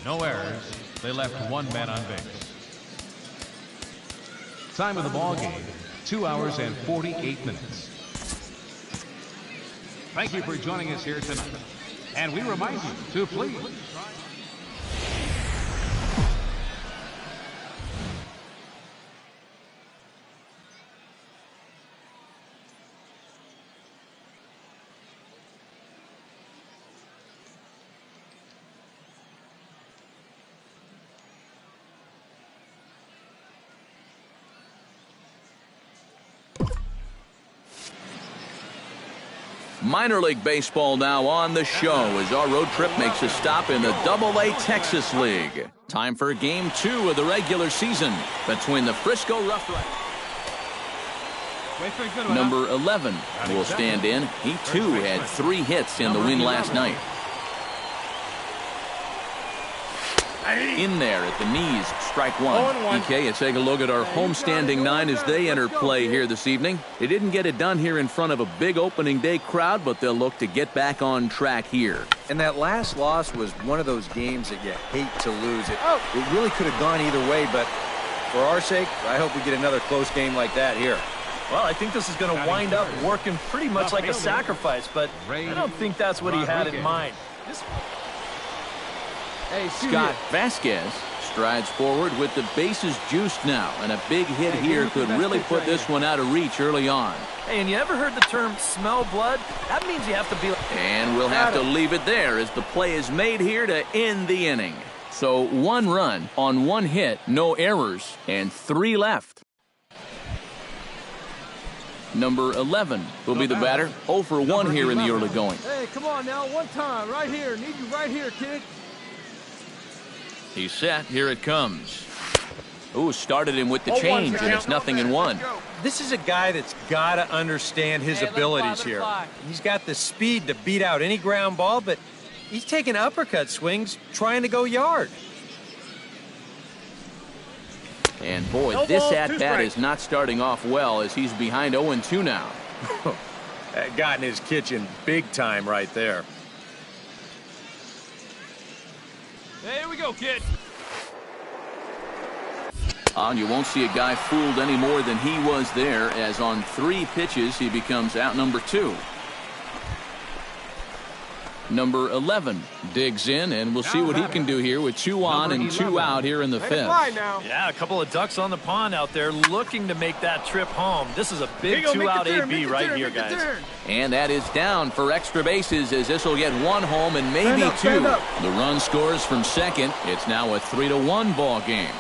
no errors. They left 1 man on base. Time of the ball game, 2 hours and 48 minutes. Thank you for joining us here tonight. And we remind you to please. Minor League Baseball now on the show as our road trip makes a stop in the AA Texas League. Time for Game 2 of the regular season between the Frisco Rough Riders. Number 11 will stand in. He, too, had 3 hits in the win last night. In there at the knees, strike one. EK, let's take a look at our homestanding 9 as they enter play here this evening. They didn't get it done here in front of a big opening day crowd, but they'll look to get back on track here. And that last loss was one of those games that you hate to lose. It really could have gone either way, but for our sake, I hope we get another close game like that here. Well, I think this is going to wind up working pretty much like a sacrifice, but I don't think that's what he had in mind. Scott Vasquez strides forward with the bases juiced now, and a big hit here could really put this one out of reach early on. Hey, and you ever heard the term smell blood? That means you have to be... And we'll have to leave it there as the play is made here to end the inning. So 1 run on 1 hit, no errors, and 3 left. Number 11 will be the batter. 0 for 1 here in the early going. Hey, come on now, one time, right here. Need you right here, kid. He's set. Here it comes. Ooh, started him with the change, and it's 0-1. This is a guy that's got to understand his abilities here. He's got the speed to beat out any ground ball, but he's taking uppercut swings trying to go yard. And boy, this at-bat is not starting off well as he's behind 0-2 now. That got in his kitchen big time right there. Hey, here we go, kid. And you won't see a guy fooled any more than he was there, as on 3 pitches he becomes out number 2. Number 11 digs in, and we'll see what he can do here with 2 on and 2 out here in the 5th. Yeah, a couple of ducks on the pond out there looking to make that trip home. This is a big 2-out AB right here, guys. And that is down for extra bases, as this will get 1 home and maybe 2. The run scores from second. It's now a 3-1 ball game.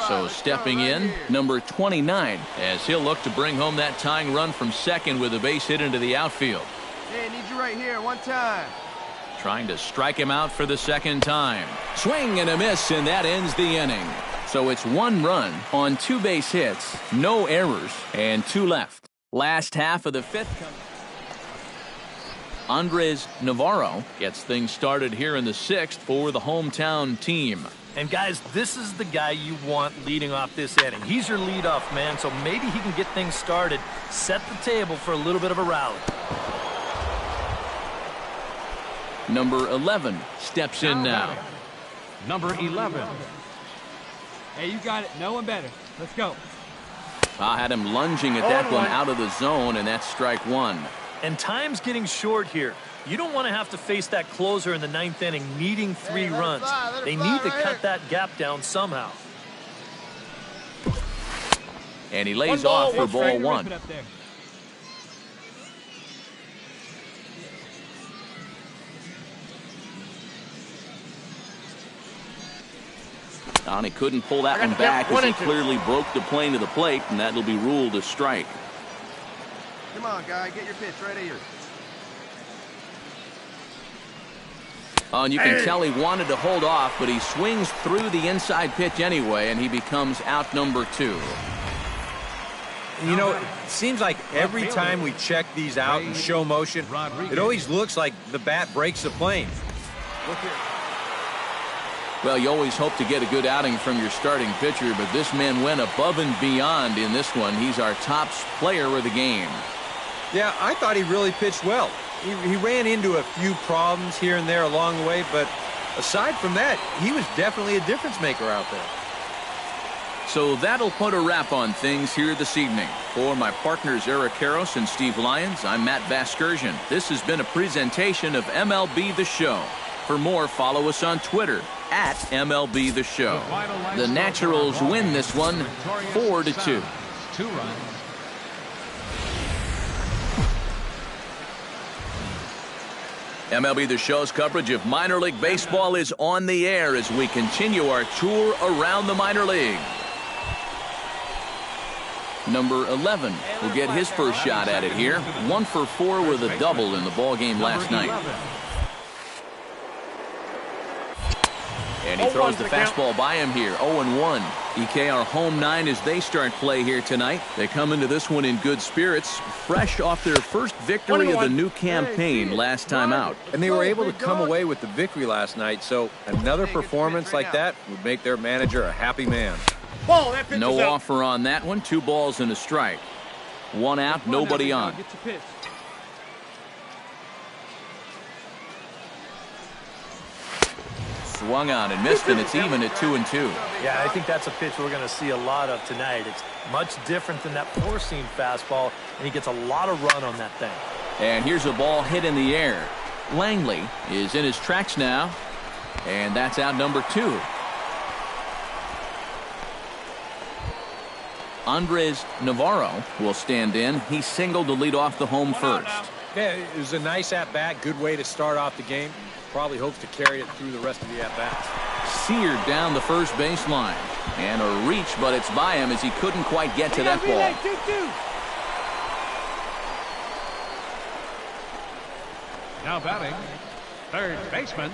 So stepping in, number 29, as he'll look to bring home that tying run from second with a base hit into the outfield. Hey, need you right here, one time. Trying to strike him out for the second time. Swing and a miss, and that ends the inning. So it's 1 run on 2 base hits, no errors, and 2 left. Last half of the 5th. Andres Navarro gets things started here in the 6th for the hometown team. And guys, this is the guy you want leading off this inning. He's your leadoff man, so maybe he can get things started, set the table for a little bit of a rally. Number 11 steps in now. Number 11. Hey, you got it. No one better. Let's go. I had him lunging at that one out of the zone, and that's strike 1. And time's getting short here. You don't want to have to face that closer in the 9th inning needing 3 runs. They need to cut that gap down somehow. And he lays off for ball 1. And he couldn't pull that one back as he clearly broke the plane to the plate, and that'll be ruled a strike. Come on, guy, get your pitch right here. And you can tell he wanted to hold off, but he swings through the inside pitch anyway, and he becomes out number 2. You know, it seems like every time we check these out in show motion, it always looks like the bat breaks the plane. Well, you always hope to get a good outing from your starting pitcher, but this man went above and beyond in this one. He's our top player of the game. Yeah, I thought he really pitched well. He ran into a few problems here and there along the way, but aside from that, he was definitely a difference maker out there. So that'll put a wrap on things here this evening. For my partners Eric Karros and Steve Lyons, I'm Matt Vasgersian. This has been a presentation of MLB The Show. For more, follow us on Twitter at MLB The Show. The Naturals win this one 4-2. 2 runs. MLB The Show's coverage of minor league baseball is on the air as we continue our tour around the minor league. Number 11 will get his first shot at it here. 1 for 4 with a double in the ball game last night. And he throws the fastball by him here. 0-1. EK, our home nine as they start play here tonight. They come into this one in good spirits, fresh off their first victory of the new campaign last time out. And they were able to come away with the victory last night, so another performance like that would make their manager a happy man. No offer on that one. 2 balls and a strike. 1 out, nobody on. Get your pitch. Swung on and missed, and it's even at 2-2. Yeah, I think that's a pitch we're going to see a lot of tonight. It's much different than that four-seam fastball, and he gets a lot of run on that thing. And here's a ball hit in the air. Langley is in his tracks now, and that's out number 2. Andres Navarro will stand in. He singled to lead off the home first. Yeah, it was a nice at-bat, good way to start off the game. Probably hopes to carry it through the rest of the at-bats. Seared down the first baseline. And a reach, but it's by him as he couldn't quite get to that ball. Now batting, third baseman.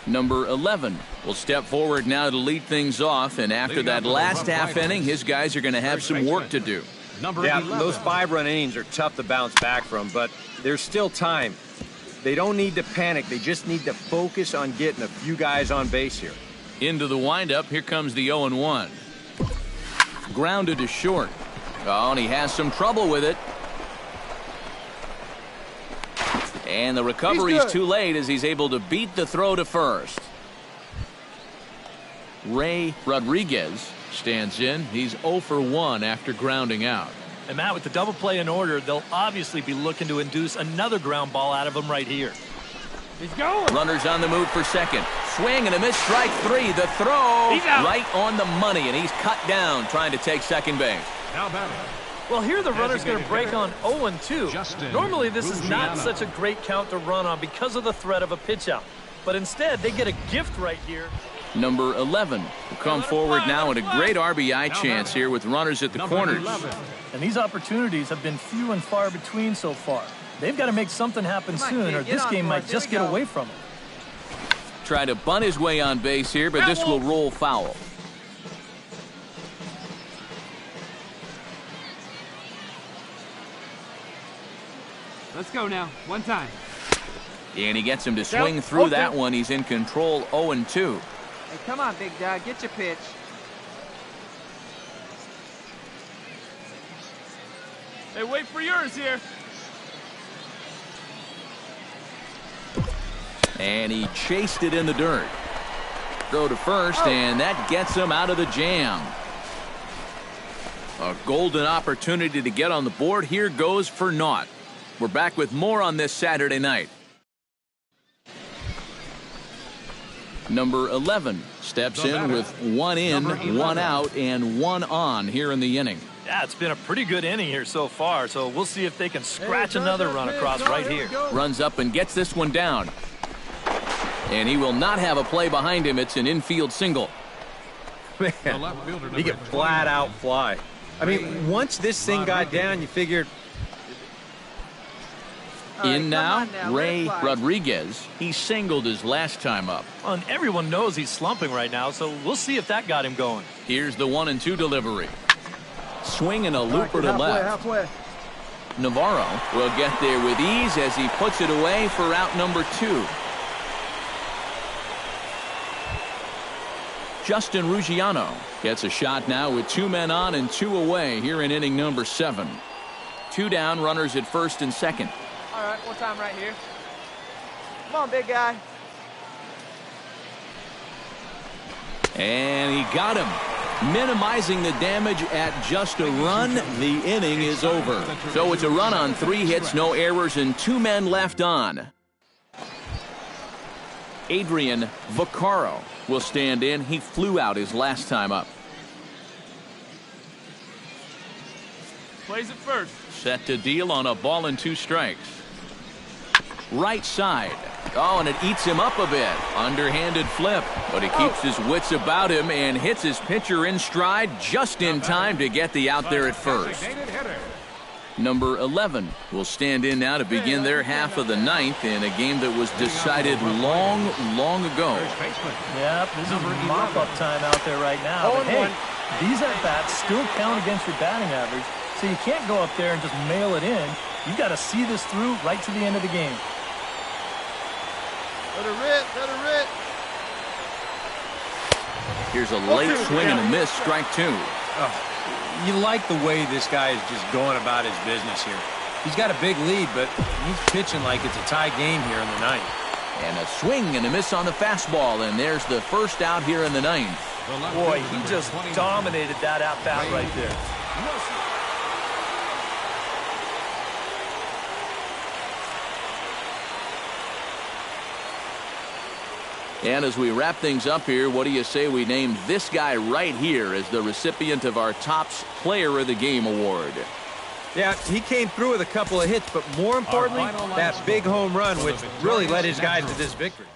Number 11 will step forward now to lead things off. And after that last half inning, his guys are going to have some work to do. Yeah, those 5-run innings are tough to bounce back from, but there's still time. They don't need to panic. They just need to focus on getting a few guys on base here. Into the windup. Here comes the 0-1. Grounded to short. Oh, and he has some trouble with it. And the recovery's too late as he's able to beat the throw to first. Ray Rodriguez stands in. He's 0 for 1 after grounding out. And Matt, with the double play in order, they'll obviously be looking to induce another ground ball out of him right here. He's going. Runners on the move for second. Swing and a miss, strike 3. The throw right on the money, and he's cut down trying to take second base. Now batting. Well, here the runner's going to break on 0-2. Normally, this is not such a great count to run on because of the threat of a pitch out. But instead, they get a gift right here. Number 11 will come forward now in a great RBI chance here with runners at the corners. And these opportunities have been few and far between so far. They've got to make something happen soon, or this game might just get away from them. Try to bunt his way on base here, but this will roll foul. Let's go now. One time. And he gets him to swing through that one. He's in control, 0-2. Hey, come on, big dog. Get your pitch. Hey, wait for yours here. And he chased it in the dirt. Throw to first, and that gets him out of the jam. A golden opportunity to get on the board. Here goes for naught. We're back with more on this Saturday night. Number 11 steps in with 1 in, 1 out, and 1 on here in the inning. Yeah, it's been a pretty good inning here so far, so we'll see if they can scratch another run across right here. Runs up and gets this one down. And he will not have a play behind him. It's an infield single. Man, he could flat out fly. I mean, once this thing got down, you figured. In now, Ray Rodriguez. He singled his last time up. And everyone knows he's slumping right now, so we'll see if that got him going. Here's the 1-2 delivery. Swing and a looper to left. Navarro will get there with ease as he puts it away for out number 2. Justin Ruggiano gets a shot now with 2 men on and 2 away here in inning number 7. 2 down, runners at first and second. All right, one time right here. Come on, big guy. And he got him. Minimizing the damage at just a run. The inning is over. So it's a run on 3 hits, no errors, and 2 men left on. Adrian Vaccaro will stand in. He flew out his last time up. Plays it first. Set to deal on a ball and 2 strikes. Right side. Oh, and it eats him up a bit. Underhanded flip. But he keeps his wits about him and hits his pitcher in stride just in time to get the out there at first. Number 11 will stand in now to begin their half of the ninth in a game that was decided long ago. Yep, this is mop-up time out there right now. But hey, these at-bats still count against your batting average, so you can't go up there and just mail it in. You've got to see this through right to the end of the game. Let her rip, let her rip. Here's a late swing and a miss, strike two. Oh, you like the way this guy is just going about his business here. He's got a big lead, but he's pitching like it's a tie game here in the ninth. And a swing and a miss on the fastball, and there's the first out here in the ninth. Boy, he just dominated that at-bat right there. And as we wrap things up here, what do you say we name this guy right here as the recipient of our Topps Player of the Game award? Yeah, he came through with a couple of hits, but more importantly, that big home run, which really led his guys to this victory.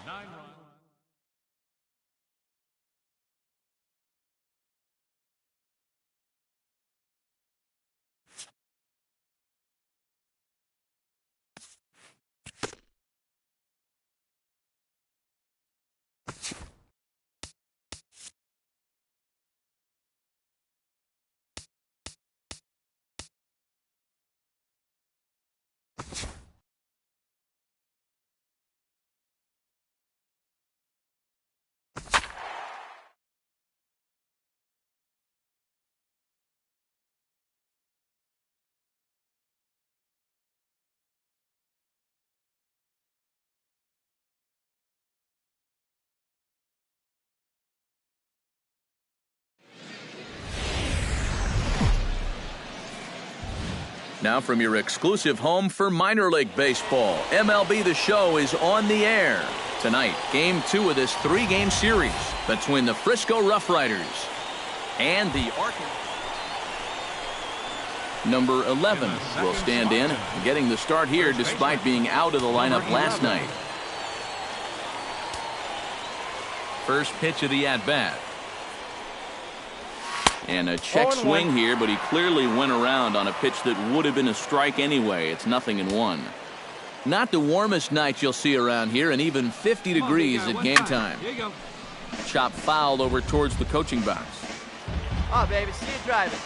Now from your exclusive home for minor league baseball, MLB The Show is on the air. Tonight, Game 2 of this 3-game series between the Frisco Rough Riders and the Arkansas. Number 11 will stand in, getting the start here despite being out of the lineup last night. First pitch of the at-bat. And a check swing here, but he clearly went around on a pitch that would have been a strike anyway. It's 0-1. Not the warmest night you'll see around here, and even 50 degrees at game time. Chop fouled over towards the coaching box. Oh, baby, see you driving.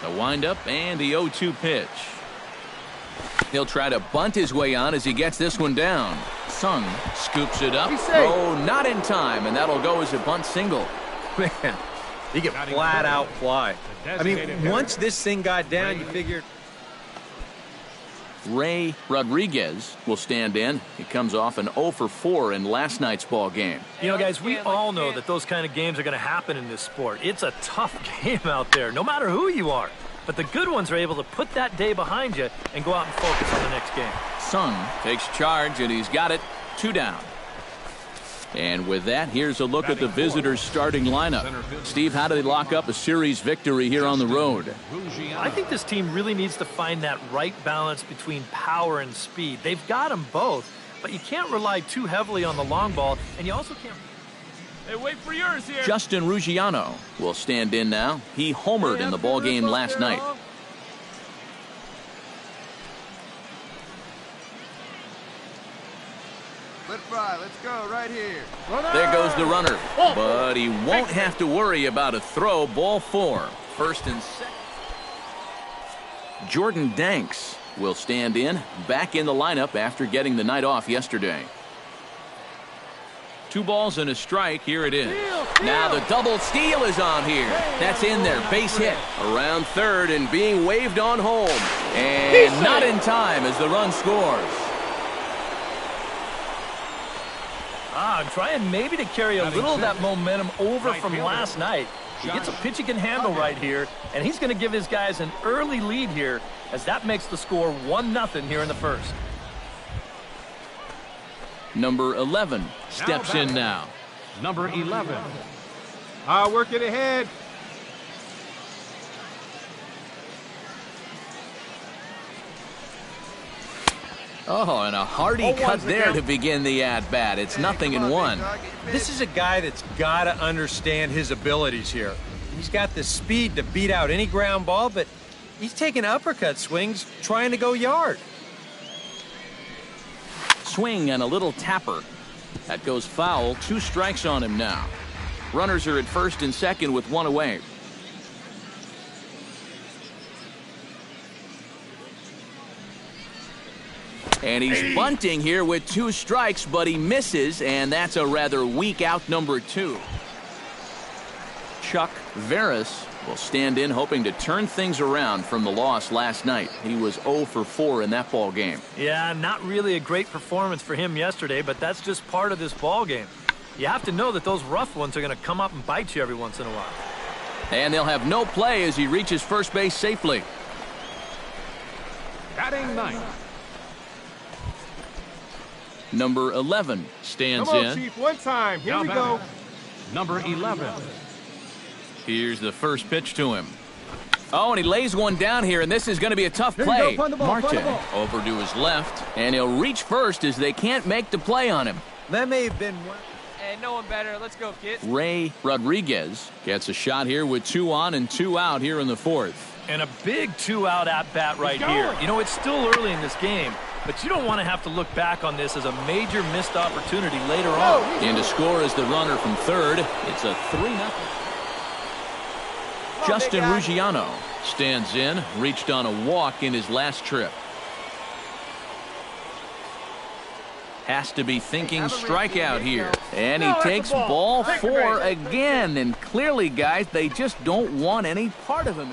The windup and the 0-2 pitch. He'll try to bunt his way on as he gets this one down. Sung scoops it up. Oh, not in time, and that'll go as a bunt single. Man, he could flat out fly. I mean, once this thing got down, you figured. Ray Rodriguez will stand in. He comes off an 0-for-4 in last night's ball game. You know, guys, we all know that those kind of games are going to happen in this sport. It's a tough game out there, no matter who you are. But the good ones are able to put that day behind you and go out and focus on the next game. Sung takes charge, and he's got it. 2 down. And with that, here's a look at the visitors' starting lineup. Steve, how do they lock up a series victory here on the road? I think this team really needs to find that right balance between power and speed. They've got them both, but you can't rely too heavily on the long ball, and you also can't... Hey, wait for yours here. Justin Ruggiano will stand in now. He homered in the ball game last night. Let fry, let's go right here. There goes the runner, but he won't have to worry about a throw. Ball 4, first and second. Jordan Danks will stand in, back in the lineup after getting the night off yesterday. 2 balls and a strike. Here it is. Now the double steal is on here. That's in there. Base hit around third and being waved on home. And not in time as the run scores. Trying maybe to carry a little of that momentum over from last night. He gets a pitch he can handle right here, and he's going to give his guys an early lead here as that makes the score 1-0 here in the first. Number 11 steps in now. Number 11. Work it ahead. Oh, and a hearty cut there to begin the at-bat. It's 0-1. This is a guy that's got to understand his abilities here. He's got the speed to beat out any ground ball, but He's taking uppercut swings, trying to go yard. Swing and a little tapper. That goes foul. 2 strikes on him now. Runners are at first and second with 1 away. And he's bunting here with 2 strikes, but he misses, and that's a rather weak out number 2. Chuck Veras will stand in, hoping to turn things around from the loss last night. He was 0 for 4 in that ball game. Yeah, not really a great performance for him yesterday, but that's just part of this ball game. You have to know that those rough ones are going to come up and bite you every once in a while. And they'll have no play as he reaches first base safely. Batting ninth. Number 11 stands Come on, in. Chief, one time. Here Now we batting. go. Number 11. Here's the first pitch to him. Oh, and he lays one down here, and this is going to be a tough Here you play. go, find the ball, find Marte the ball. over to his left, and he'll reach first as they can't make the play on him. That may have been one. Hey, no one better. Let's go, kid. Ray Rodriguez gets a shot here with 2 on and 2 out here in the 4th. And a big 2-out at-bat right here. You know, it's still early in this game, but you don't want to have to look back on this as a major missed opportunity later on. And to score is the runner from third. It's a 3-0. Justin Ruggiano stands in, reached on a walk in his last trip. Has to be thinking strikeout here. And he takes ball 4 again. And clearly, guys, they just don't want any part of him.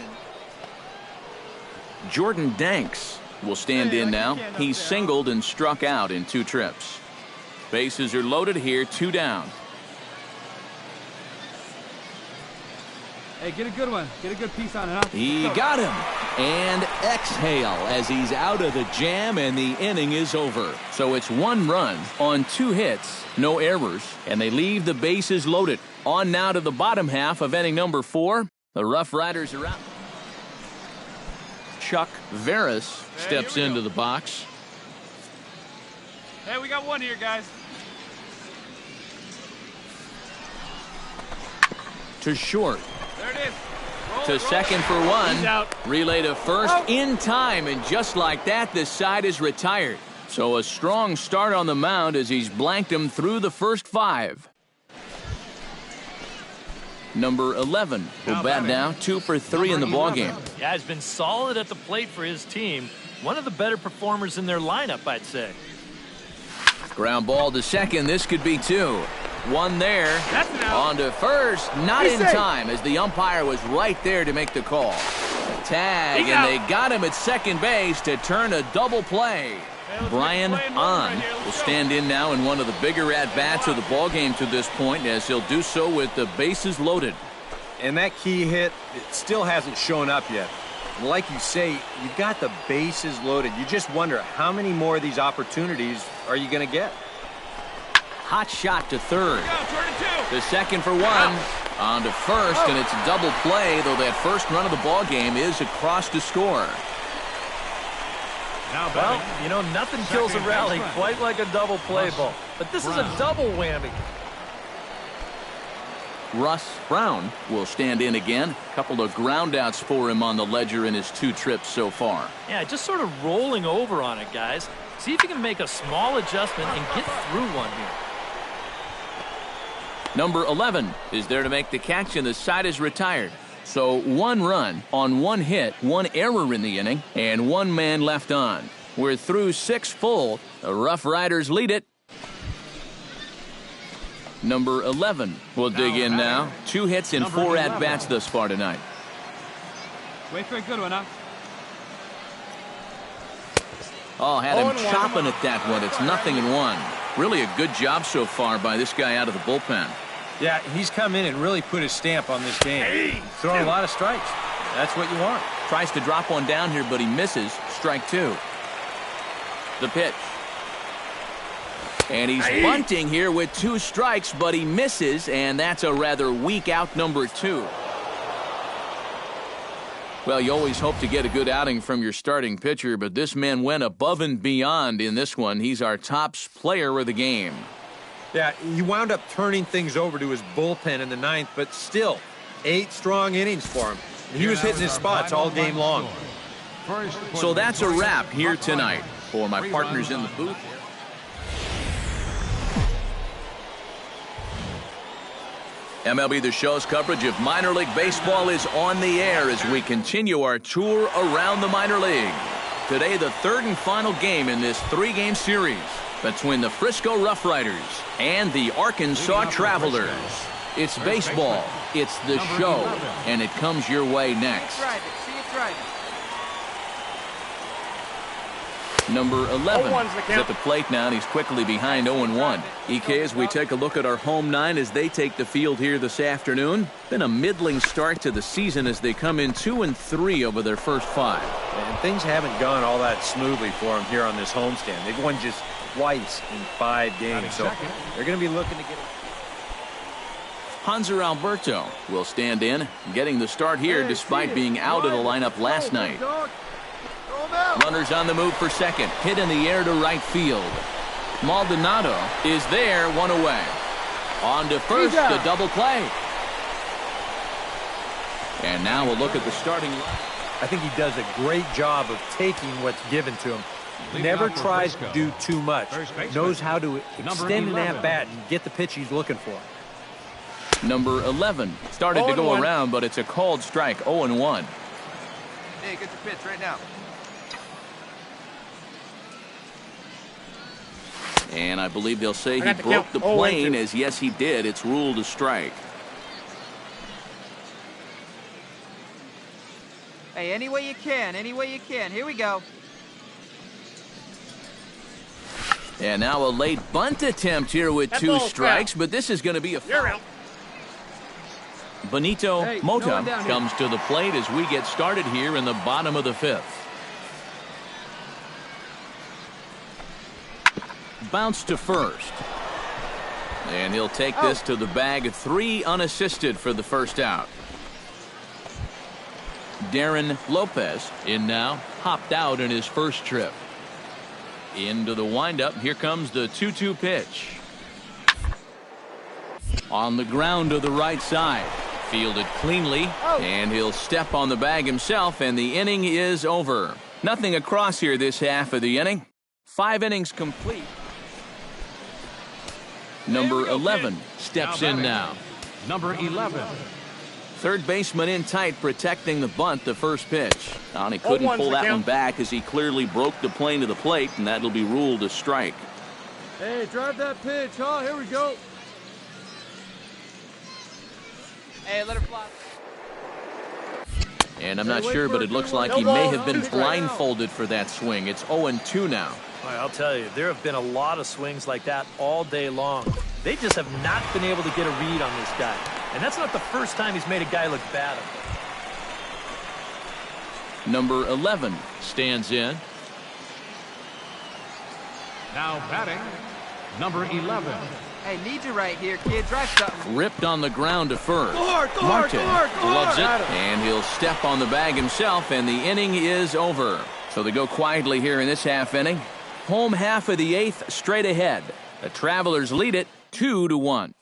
Jordan Danks will stand in now. He's singled and struck out in 2 trips. Bases are loaded here, 2 down. Hey, get a good one. Get a good piece on it, huh? He got him. And exhale as he's out of the jam, and the inning is over. So it's 1 run on 2 hits, no errors, and they leave the bases loaded. On now to the bottom half of inning number 4. The Rough Riders are out. Chuck Veras steps into the box. Hey, we got one here, guys. To short. There it is. To second for 1. Relay to first in time, and just like that, the side is retired. So a strong start on the mound as he's blanked him through the first 5. Number 11 will bat now, 2 for 3 in the ballgame. Yeah, he's been solid at the plate for his team. One of the better performers in their lineup, I'd say. Ground ball to second. This could be 2. 1 there. That's an out. On to first. Not in time as the umpire was right there to make the call. Tag, and they got him at second base to turn a double play. Brian Ahn will stand in now in one of the bigger at-bats of the ballgame to this point, as he'll do so with the bases loaded. And that key hit, it still hasn't shown up yet. And like you say, you've got the bases loaded. You just wonder how many more of these opportunities are you going to get? Hot shot to third. To second for 1. On to first, and it's a double play, though that first run of the ballgame is across to score. Well, you know, nothing kills a rally quite like a double play ball. But this is a double whammy. Russ Brown will stand in again. A couple of groundouts for him on the ledger in his 2 trips so far. Yeah, just sort of rolling over on it, guys. See if you can make a small adjustment and get through one here. Number 11 is there to make the catch, and the side is retired. So 1 run on 1 hit, 1 error in the inning, and 1 man left on. We're through 6 full. The Rough Riders lead it. Number 11 will dig in now. 2 hits and 4 at-bats thus far tonight. Wait for a good one, huh? Oh, had him chopping at that one. It's 0-1. Really a good job so far by this guy out of the bullpen. Yeah, he's come in and really put his stamp on this game. Throwing a lot of strikes. That's what you want. Tries to drop one down here, but he misses. Strike 2. The pitch. And he's bunting here with 2 strikes, but he misses, and that's a rather weak out number 2. Well, you always hope to get a good outing from your starting pitcher, but this man went above and beyond in this one. He's our top player of the game. Yeah, he wound up turning things over to his bullpen in the 9th, but still, 8 strong innings for him. He was hitting his spots all game long. So that's a wrap here tonight. For my partners in the booth. MLB The Show's coverage of minor league baseball is on the air as we continue our tour around the minor league. Today, the third and final game in this three-game series between the Frisco Rough Riders and the Arkansas Travelers. It's baseball, it's the show, and it comes your way next. Number 11 is at the plate now, and he's quickly behind 0-1. EK, as we take a look at our home nine as they take the field here this afternoon. Been a middling start to the season as they come in 2-3 over their first 5. And things haven't gone all that smoothly for them here on this homestand. They've won just twice in 5 games, so they're going to be looking to get it. Hanser Alberto will stand in, getting the start here despite being out of the lineup last night. Runners on the move for second. Hit in the air to right field. Maldonado is there, 1 away. On to first, the double play. And now we'll look at the starting line. I think he does a great job of taking what's given to him. Never tries to do too much. Knows how to extend an at-bat and get the pitch he's looking for. Number 11 started to go around, but it's a called strike, 0-1. Hey, get your pitch right now. And I believe they'll say he broke the plane, as yes, he did. It's ruled a strike. Hey, any way you can, any way you can. Here we go. And now a late bunt attempt here with 2 strikes, but this is going to be a foul. Benito Mota comes to the plate as we get started here in the bottom of the 5th. Bounce to first. And he'll take this to the bag. 3 unassisted for the first out. Darren Lopez in now. Hopped out in his first trip. Into the windup. Here comes the 2-2 pitch. On the ground to the right side. Fielded cleanly. And he'll step on the bag himself. And the inning is over. Nothing across here this half of the inning. 5 innings complete. Number 11 steps in now. Number 11. Third baseman in tight, protecting the bunt, the first pitch. And he couldn't pull that one back as he clearly broke the plane to the plate, and that'll be ruled a strike. Hey, drive that pitch, huh? Here we go. Hey, let her fly. And I'm not sure, but it looks like he may have been blindfolded for that swing. It's 0-2 now. I'll tell you, there have been a lot of swings like that all day long. They just have not been able to get a read on this guy. And that's not the first time he's made a guy look bad. Number 11 stands in. Now batting, number 11. Hey, need you right here, kid. Drive something. Ripped on the ground to first. Martin loves it, and he'll step on the bag himself, and the inning is over. So they go quietly here in this half inning. Home half of the 8th straight ahead. The Travelers lead it 2-1.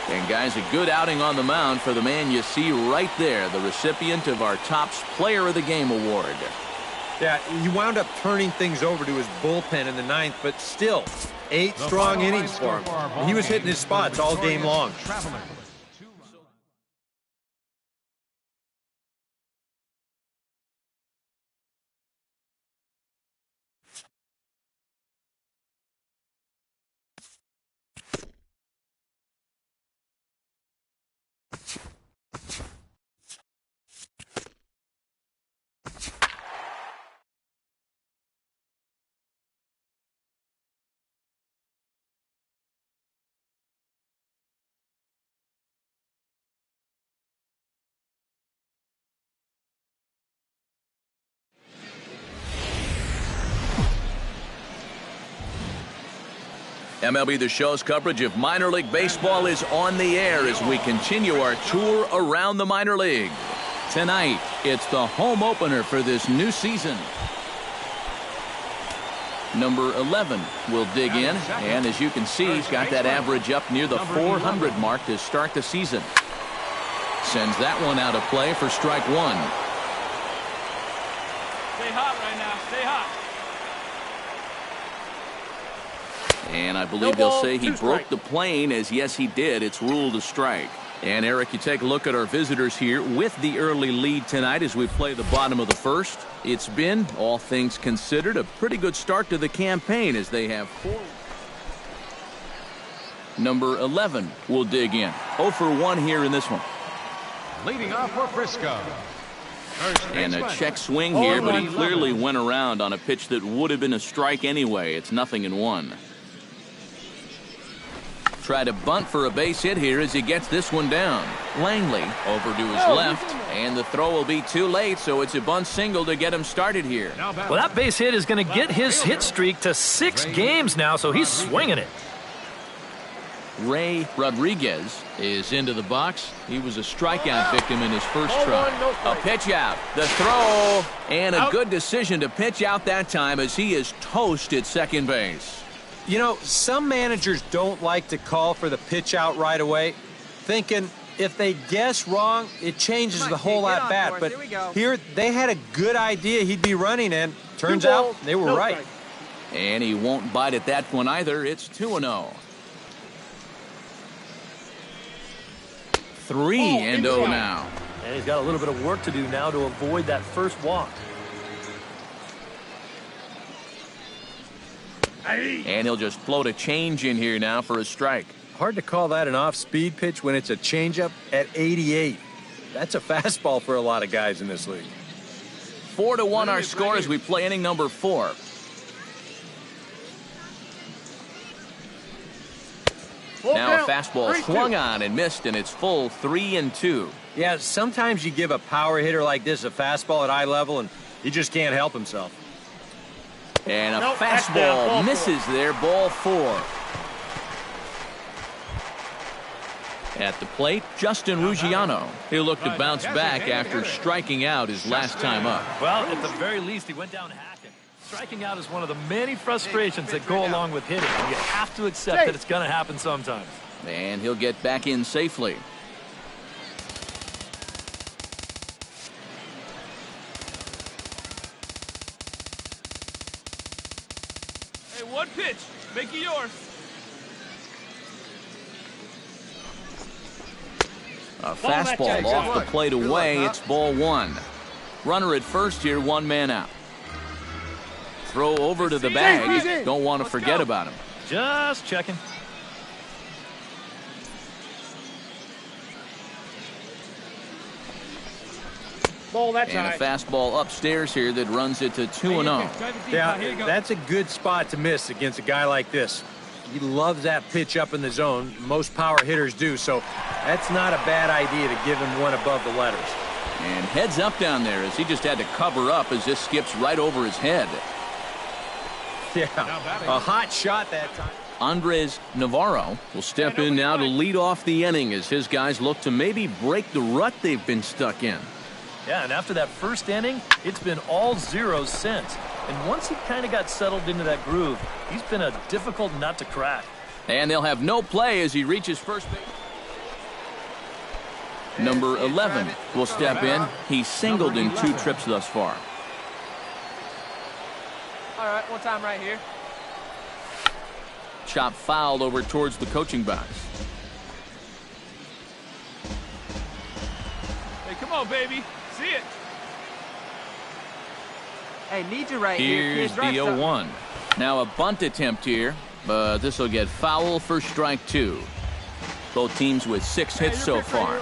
And guys, a good outing on the mound for the man you see right there, the recipient of our Topps Player of the Game award. Yeah, he wound up turning things over to his bullpen in the 9th, but still, 8 strong innings for him. He was hitting his spots all game long. MLB The Show's coverage of minor league baseball is on the air as we continue our tour around the minor league. Tonight, it's the home opener for this new season. Number 11 will dig in, and as you can see, he's got that average up near the 400 mark to start the season. Sends that one out of play for strike one. Stay hot right now. Stay hot. And I believe they'll say he broke the plane, as yes, he did. It's ruled a strike. And Eric, you take a look at our visitors here with the early lead tonight as we play the bottom of the first. It's been, all things considered, a pretty good start to the campaign as they have 4. Number 11 will dig in. 0 for 1 here in this one. Leading off for Frisco. And a check swing here, but he clearly went around on a pitch that would have been a strike anyway. It's 0-1. Try to bunt for a base hit here as he gets this one down. Langley over to his left, and the throw will be too late, so it's a bunt single to get him started here. Well, that base hit is going to get his hit streak to 6 games now, so he's swinging it. Ray Rodriguez is into the box. He was a strikeout victim in his first try. A pitch out, the throw, and a good decision to pitch out that time as he is toast at second base. You know, some managers don't like to call for the pitch out right away, thinking if they guess wrong, it changes the whole at bat. But here, they had a good idea he'd be running, and turns out they were right. And he won't bite at that one either. It's 2-0. 3-0 now. And he's got a little bit of work to do now to avoid that first walk. And he'll just float a change in here now for a strike. Hard to call that an off-speed pitch when it's a changeup at 88. That's a fastball for a lot of guys in this league. 4-1 our score as we play inning number 4. Now a fastball swung on and missed, and it's full 3-2. Yeah, sometimes you give a power hitter like this a fastball at eye level, and he just can't help himself. And a fastball misses there, ball 4. At the plate, Justin Ruggiano. He'll look to bounce back after striking out his last time up. Well, at the very least, he went down hacking. Striking out is one of the many frustrations that go along with hitting. You have to accept that it's going to happen sometimes. And he'll get back in safely. Hey, one pitch. Make it yours. A fastball off the plate away. It's ball 1. Runner at first here, 1 man out. Throw over to the bag. Don't want to forget about him. Just checking. And a fastball upstairs here that runs it to 2-0. Yeah, that's a good spot to miss against a guy like this. He loves that pitch up in the zone. Most power hitters do, so that's not a bad idea to give him one above the letters. And heads up down there as he just had to cover up as this skips right over his head. Yeah, a hot shot that time. Andres Navarro will step in now to lead off the inning as his guys look to maybe break the rut they've been stuck in. Yeah, and after that first inning, it's been all zeros since. And once he kind of got settled into that groove, he's been a difficult nut to crack. And they'll have no play as he reaches first base. Number 11 will step in. He's singled in 2 trips thus far. All right, one time right here. Chop fouled over towards the coaching box. Hey, come on, baby. See it. Hey, need you right here. Here's the 0-1. Now a bunt attempt here, but this will get foul for strike 2. Both teams with 6 hits so far.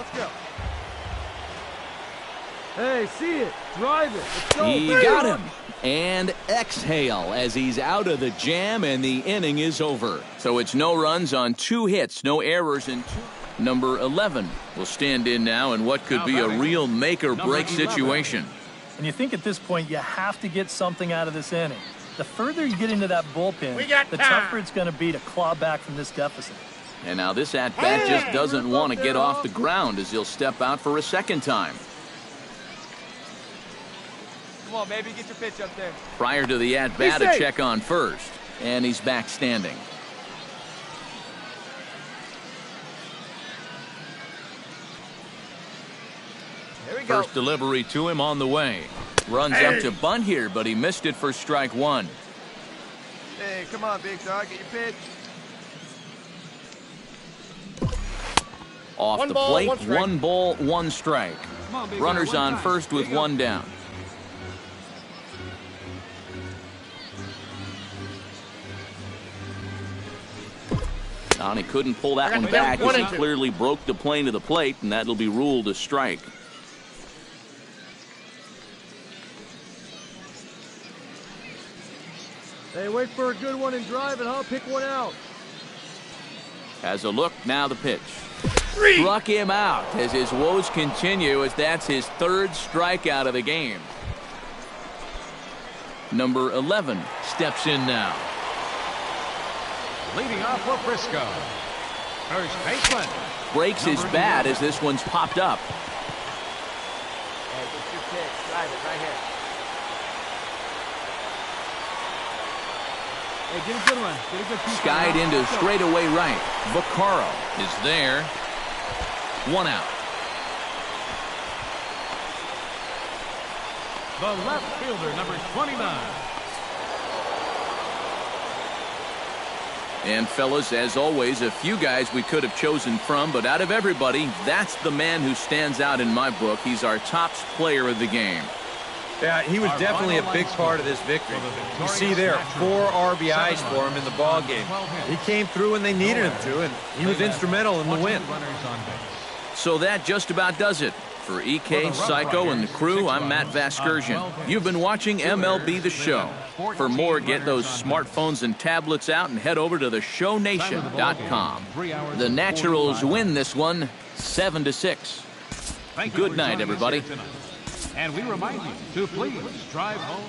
Hey, see it. Drive it. Let's go. He got him. And exhale as he's out of the jam, and the inning is over. So it's no runs on 2 hits, no errors in 2. Number 11 will stand in now in what could be a real make-or-break situation. And you think at this point you have to get something out of this inning. The further you get into that bullpen, the tougher it's going to be to claw back from this deficit. And now this at-bat just doesn't want to get off the ground as he'll step out for a second time. Come on, baby, get your pitch up there. Prior to the at-bat, a check on first, and he's back standing. First delivery to him on the way. Runs up to bunt here, but he missed it for strike one. Hey, come on, big dog. Get your pitch. Off the plate, 1 ball, 1 strike. Runners on first with 1 down. And he couldn't pull that one back as he clearly broke the plane to the plate, and that'll be ruled a strike. Hey, wait for a good one and drive and I'll pick one out. Has a look, now the pitch. Struck him out as his woes continue, as that's his 3rd strikeout of the game. Number 11 steps in now. Leading off for Frisco, first baseman. Breaks his bat as this one's popped up. Hey, get your pitch. Drive it right here. Hey, get a good one. Get a good piece. Skied into straightaway right. Vaccaro is there. 1 out. The left fielder, number 29. And fellas, as always, a few guys we could have chosen from, but out of everybody, that's the man who stands out in my book. He's our top player of the game. Yeah, he was definitely a big part of this victory. You see there, 4 RBIs for him in the ball game. He came through when they needed him to, and he was instrumental in the win. So that just about does it. For EK, Psycho, and the crew, I'm Matt Vasgersian. You've been watching MLB The Show. For more, get those smartphones and tablets out and head over to theshownation.com. The Naturals win this one 7-6. Good night, everybody. And we remind you to please drive home.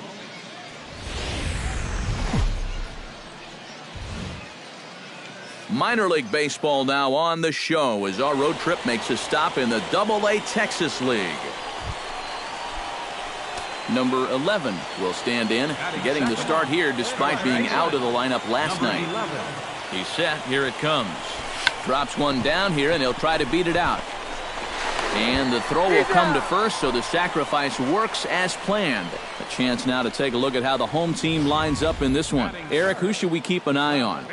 Minor League Baseball now on the show as our road trip makes a stop in the AA Texas League. Number 11 will stand in, getting the start here despite being out of the lineup last night. He's set. Here it comes. Drops one down here, and he'll try to beat it out. And the throw will come to first, so the sacrifice works as planned. A chance now to take a look at how the home team lines up in this one. Eric, who should we keep an eye on?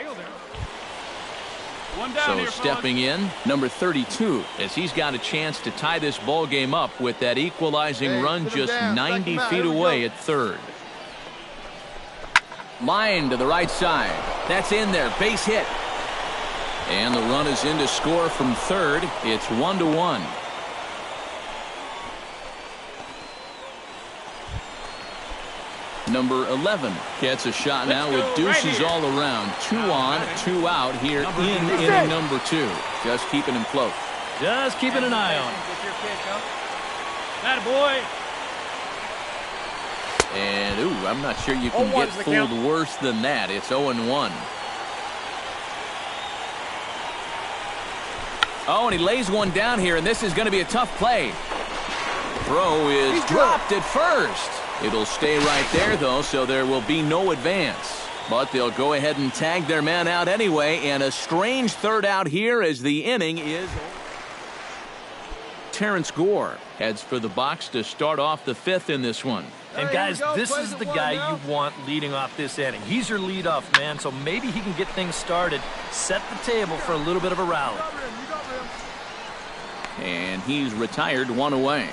So stepping in, number 32, as he's got a chance to tie this ball game up with that equalizing run just 90 feet away at third. Line to the right side. That's in there. Base hit. And the run is in to score from third. It's 1-1. Number 11 gets a shot now with deuces all around. 2 on, 2 out here in inning number 2. Just keeping him close. Just keeping an eye on him. Get your pitch, huh? Attaboy. And, ooh, I'm not sure you can get fooled worse than that. It's 0-1. Oh, and he lays one down here, and this is going to be a tough play. Throw is dropped at first. It'll stay right there, though, so there will be no advance. But they'll go ahead and tag their man out anyway, and a strange third out here as the inning is. Terrence Gore heads for the box to start off the 5th in this one. And guys, this is the guy you want leading off this inning. He's your leadoff man, so maybe he can get things started, set the table for a little bit of a rally. And he's retired, 1 away.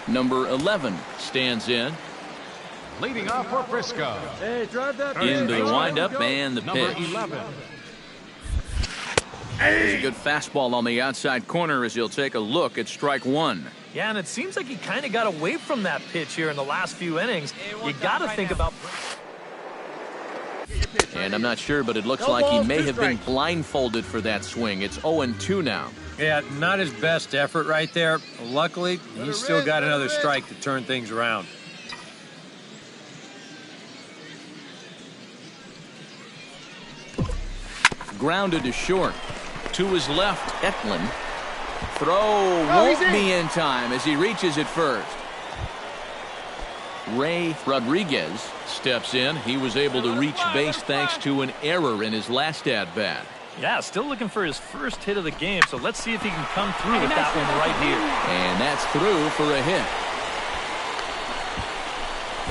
Number 11 stands in. Leading off for Frisco. Hey, drive that. Into the windup and the Number pitch. 11. There's a good fastball on the outside corner as he'll take a look at strike 1. Yeah, and it seems like he kind of got away from that pitch here in the last few innings. You got to think about. And I'm not sure, but it looks like he may have been blindfolded for that swing. It's 0-2 now. Yeah, not his best effort right there. Luckily, he's still got another strike to turn things around. Grounded to short. To his left, Eklund. Throw won't be in time as he reaches it first. Ray Rodriguez steps in. He was able to reach base thanks to an error in his last at-bat. Yeah, still looking for his first hit of the game, so let's see if he can come through with that one right here. And that's through for a hit.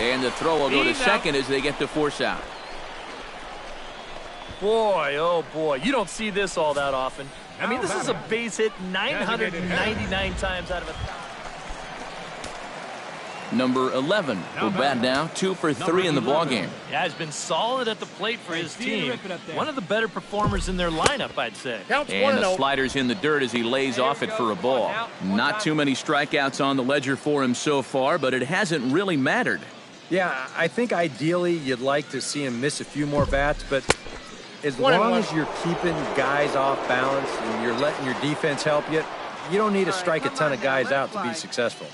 And the throw will go to second as they get the force out. Boy, oh boy, you don't see this all that often. I mean, this is a base hit 999 times out of 1,000. Number 11 will bat now, 2 for 3 in the ballgame. Yeah, he's been solid at the plate for his team. One of the better performers in their lineup, I'd say. And the slider's in the dirt as he lays off it for a ball. Not too many strikeouts on the ledger for him so far, but it hasn't really mattered. Yeah, I think ideally you'd like to see him miss a few more bats, but as long as you're keeping guys off balance and you're letting your defense help you, you don't need to strike a ton of guys out to be successful.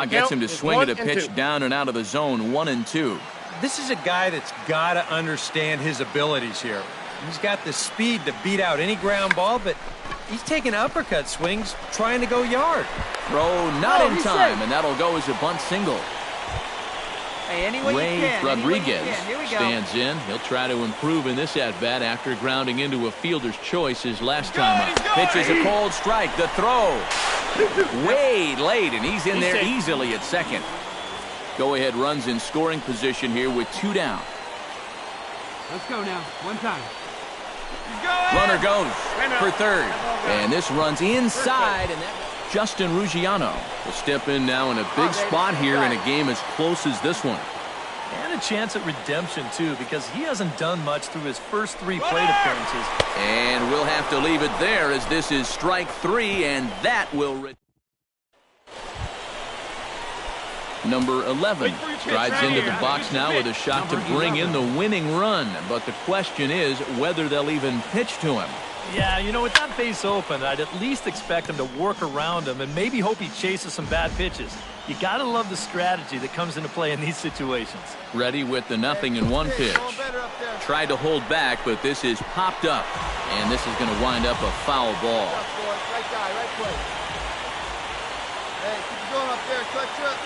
Gets him to swing at a pitch down and out of the zone, 1-2. This is a guy that's got to understand his abilities here. He's got the speed to beat out any ground ball, but he's taking uppercut swings trying to go yard. Throw not in time, and that'll go as a bunt single. Hey, anyway Ray you can. Rodriguez Here we go. stands in. He'll try to improve in this at-bat after grounding into a fielder's choice his last time up. Pitches a cold strike. The throw. Way late, and he's in there easily at second. Go-ahead runs in scoring position here with 2 down. Let's go now. One time. Runner goes for third. And this runs inside, and that Justin Ruggiano will step in now in a big spot here in a game as close as this one. And a chance at redemption, too, because he hasn't done much through his first 3 plate appearances. And we'll have to leave it there as this is strike 3, and that will... Number 11 strides into the box now with a shot to bring in the winning run. But the question is whether they'll even pitch to him. Yeah, you know, with that base open, I'd at least expect him to work around him and maybe hope he chases some bad pitches. You gotta love the strategy that comes into play in these situations. Ready with the 0-1 pitch. Tried to hold back, but this is popped up. And this is going to wind up a foul ball. Right guy, right place. Hey, keep it going up there, clutch up.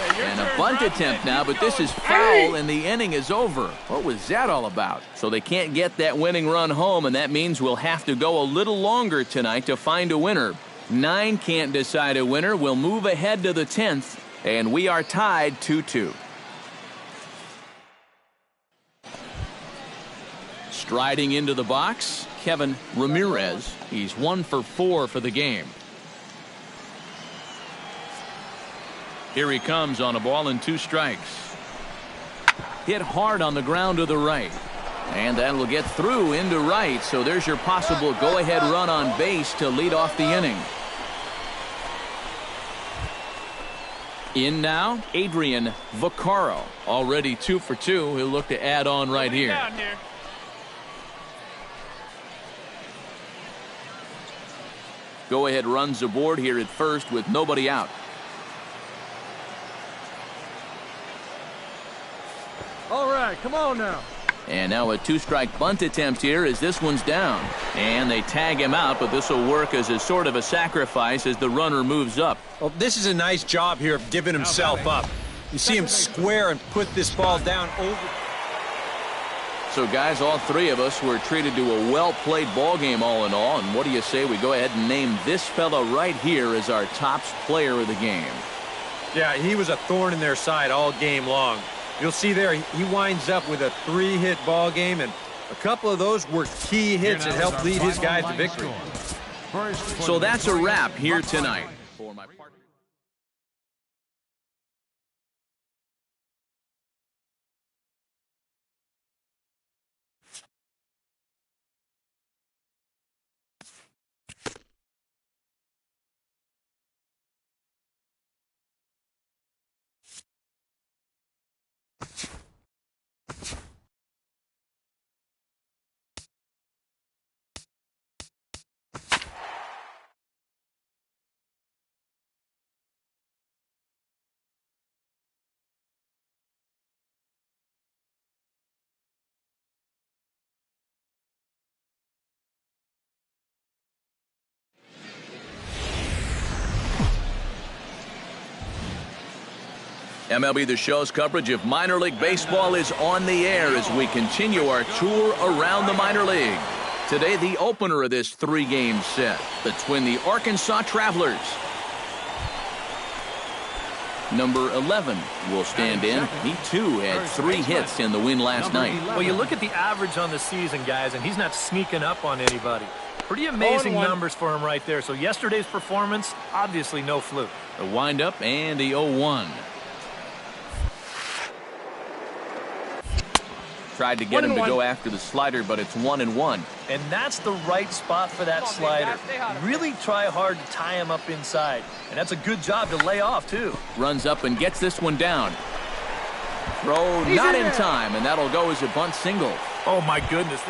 And a bunt attempt now, but this is foul, and the inning is over. What was that all about? So they can't get that winning run home, and that means we'll have to go a little longer tonight to find a winner. 9 can't decide a winner. We'll move ahead to the 10th, and we are tied 2-2. Striding into the box, Kevin Ramirez. He's 1 for 4 for the game. Here he comes on a ball and 2 strikes. Hit hard on the ground to the right. And that will get through into right. So there's your possible go-ahead run on base to lead off the inning. In now, Adrian Vaccaro. Already 2 for 2. He'll look to add on right here. Go-ahead runs aboard here at first with nobody out. All right, come on now. And now a 2-strike bunt attempt here as this one's down. And they tag him out, but this will work as a sort of a sacrifice as the runner moves up. Well, this is a nice job here of giving himself up. You see him square and put this ball down over. So, guys, all 3 of us were treated to a well-played ball game all in all. And what do you say we go ahead and name this fella right here as our top player of the game? Yeah, he was a thorn in their side all game long. You'll see there, he winds up with a 3-hit ball game, and a couple of those were key hits that helped lead his guys to victory. So that's a wrap here tonight. For my partner. MLB The Show's coverage of minor league baseball is on the air as we continue our tour around the minor league. Today, the opener of this 3-game set between the Arkansas Travelers. Number 11 will stand in. He, too, had 3 hits in the win last night. Well, you look at the average on the season, guys, and he's not sneaking up on anybody. Pretty amazing numbers for him right there. So yesterday's performance, obviously no fluke. The windup and the 0-1. Tried to get him to go after the slider, but it's 1-1. And that's the right spot for that slider. Really try hard to tie him up inside. And that's a good job to lay off, too. Runs up and gets this one down. Throw not in time, and that'll go as a bunt single. Oh, my goodness.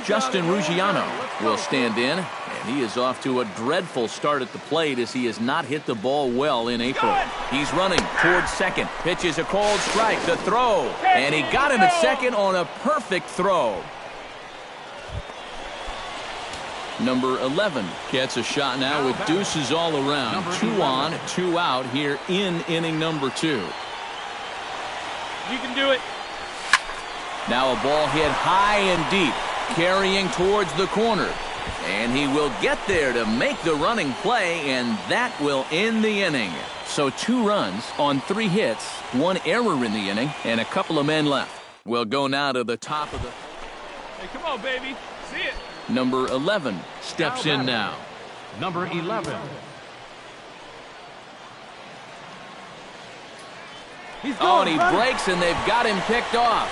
Justin Ruggiano will stand in, and he is off to a dreadful start at the plate as he has not hit the ball well in April. He's running towards second. Pitches a cold strike. The throw, and he got him at second on a perfect throw. Number 11 gets a shot now with deuces all around. 2 on, 2 out here in inning number 2. You can do it. Now a ball hit high and deep, carrying towards the corner. And he will get there to make the running play, and that will end the inning. So 2 runs on 3 hits, 1 error in the inning, and a couple of men left. We'll go now to the top of the... Hey, come on, baby. See it. Number 11 steps in now. Number 11. Oh, and he breaks, and they've got him picked off.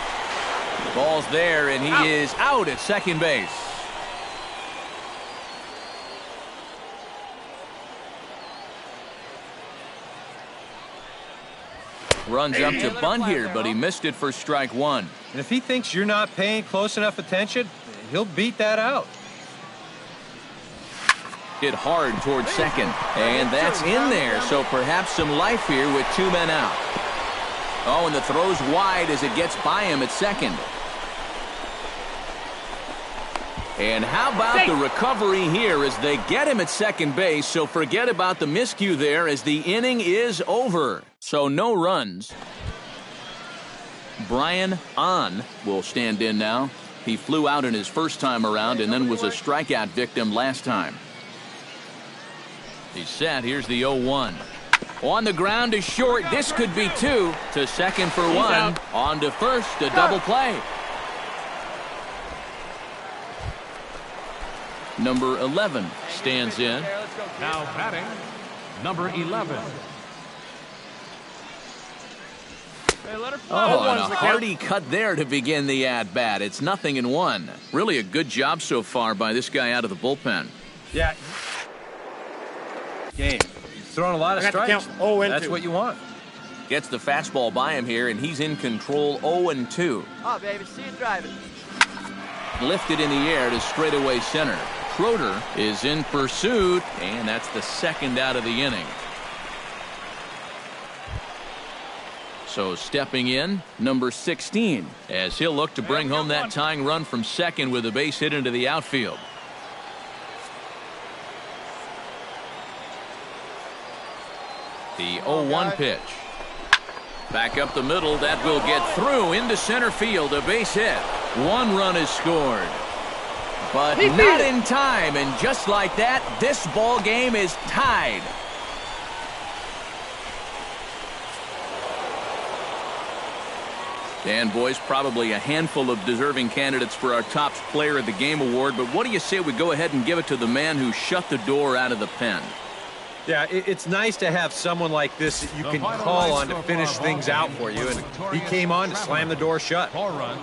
The ball's there, and he is out at second base. Runs up to bunt here, but he missed it for strike 1. And if he thinks you're not paying close enough attention, he'll beat that out. Hit hard towards second, and that's in there, so perhaps some life here with 2 men out. Oh, and the throw's wide as it gets by him at second. And how about the recovery here as they get him at second base, so forget about the miscue there as the inning is over. So no runs. Brian Ahn will stand in now. He flew out in his first time around and then was a strikeout victim last time. He's set. Here's the 0-1. On the ground to short. This could be 2. To second for 1. On to first. A double play. Number 11 stands in. Now batting, number 11. Oh, and a hearty cut there to begin the at-bat. It's 0-1. Really a good job so far by this guy out of the bullpen. Yeah. Game. He's throwing a lot of strikes. That's what you want. Gets the fastball by him here, and he's in control 0-2. Oh, baby, see you driving. Lifted in the air to straightaway center. Schroeder is in pursuit, and that's the second out of the inning. So stepping in, number 16, as he'll look to bring home that tying run from second with a base hit into the outfield. The 0-1 pitch. Back up the middle, that will get through into center field, a base hit. 1 run is scored. But not in time, and just like that, this ball game is tied. Dan, boys, probably a handful of deserving candidates for our top player of the game award, but what do you say we go ahead and give it to the man who shut the door out of the pen? Yeah, it's nice to have someone like this that you can call on to finish things out for you, and he came on to slam the door shut. 4 runs.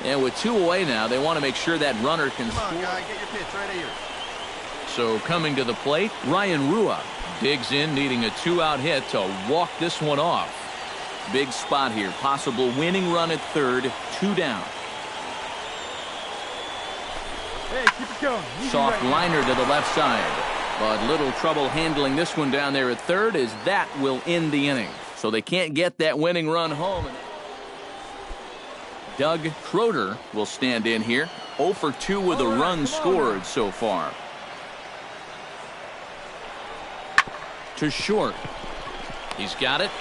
And with 2 away now, they want to make sure that runner can score. Come on, guy, get your pitch right here. So coming to the plate, Ryan Rua digs in, needing a 2-out hit to walk this one off. Big spot here, possible winning run at third, 2 down. Hey, keep it going. Soft liner to the left side, but little trouble handling this one down there at third as that will end the inning. So they can't get that winning run home. Doug Schroeder will stand in here, 0 for 2 with a run scored so far. To short. He's got it.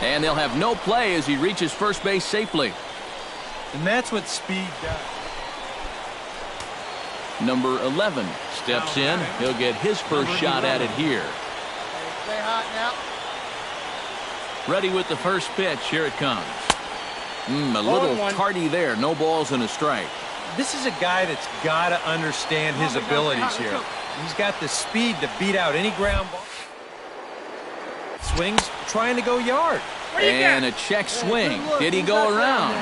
And they'll have no play as he reaches first base safely. And that's what speed does. Number 11 steps in. He'll get his first shot at it here. Stay hot now. Ready with the first pitch. Here it comes. A little tardy there. No balls and a strike. This is a guy that's got to understand his abilities here. He's got the speed to beat out any ground ball. Swings, trying to go yard. And a check swing. Did he go around?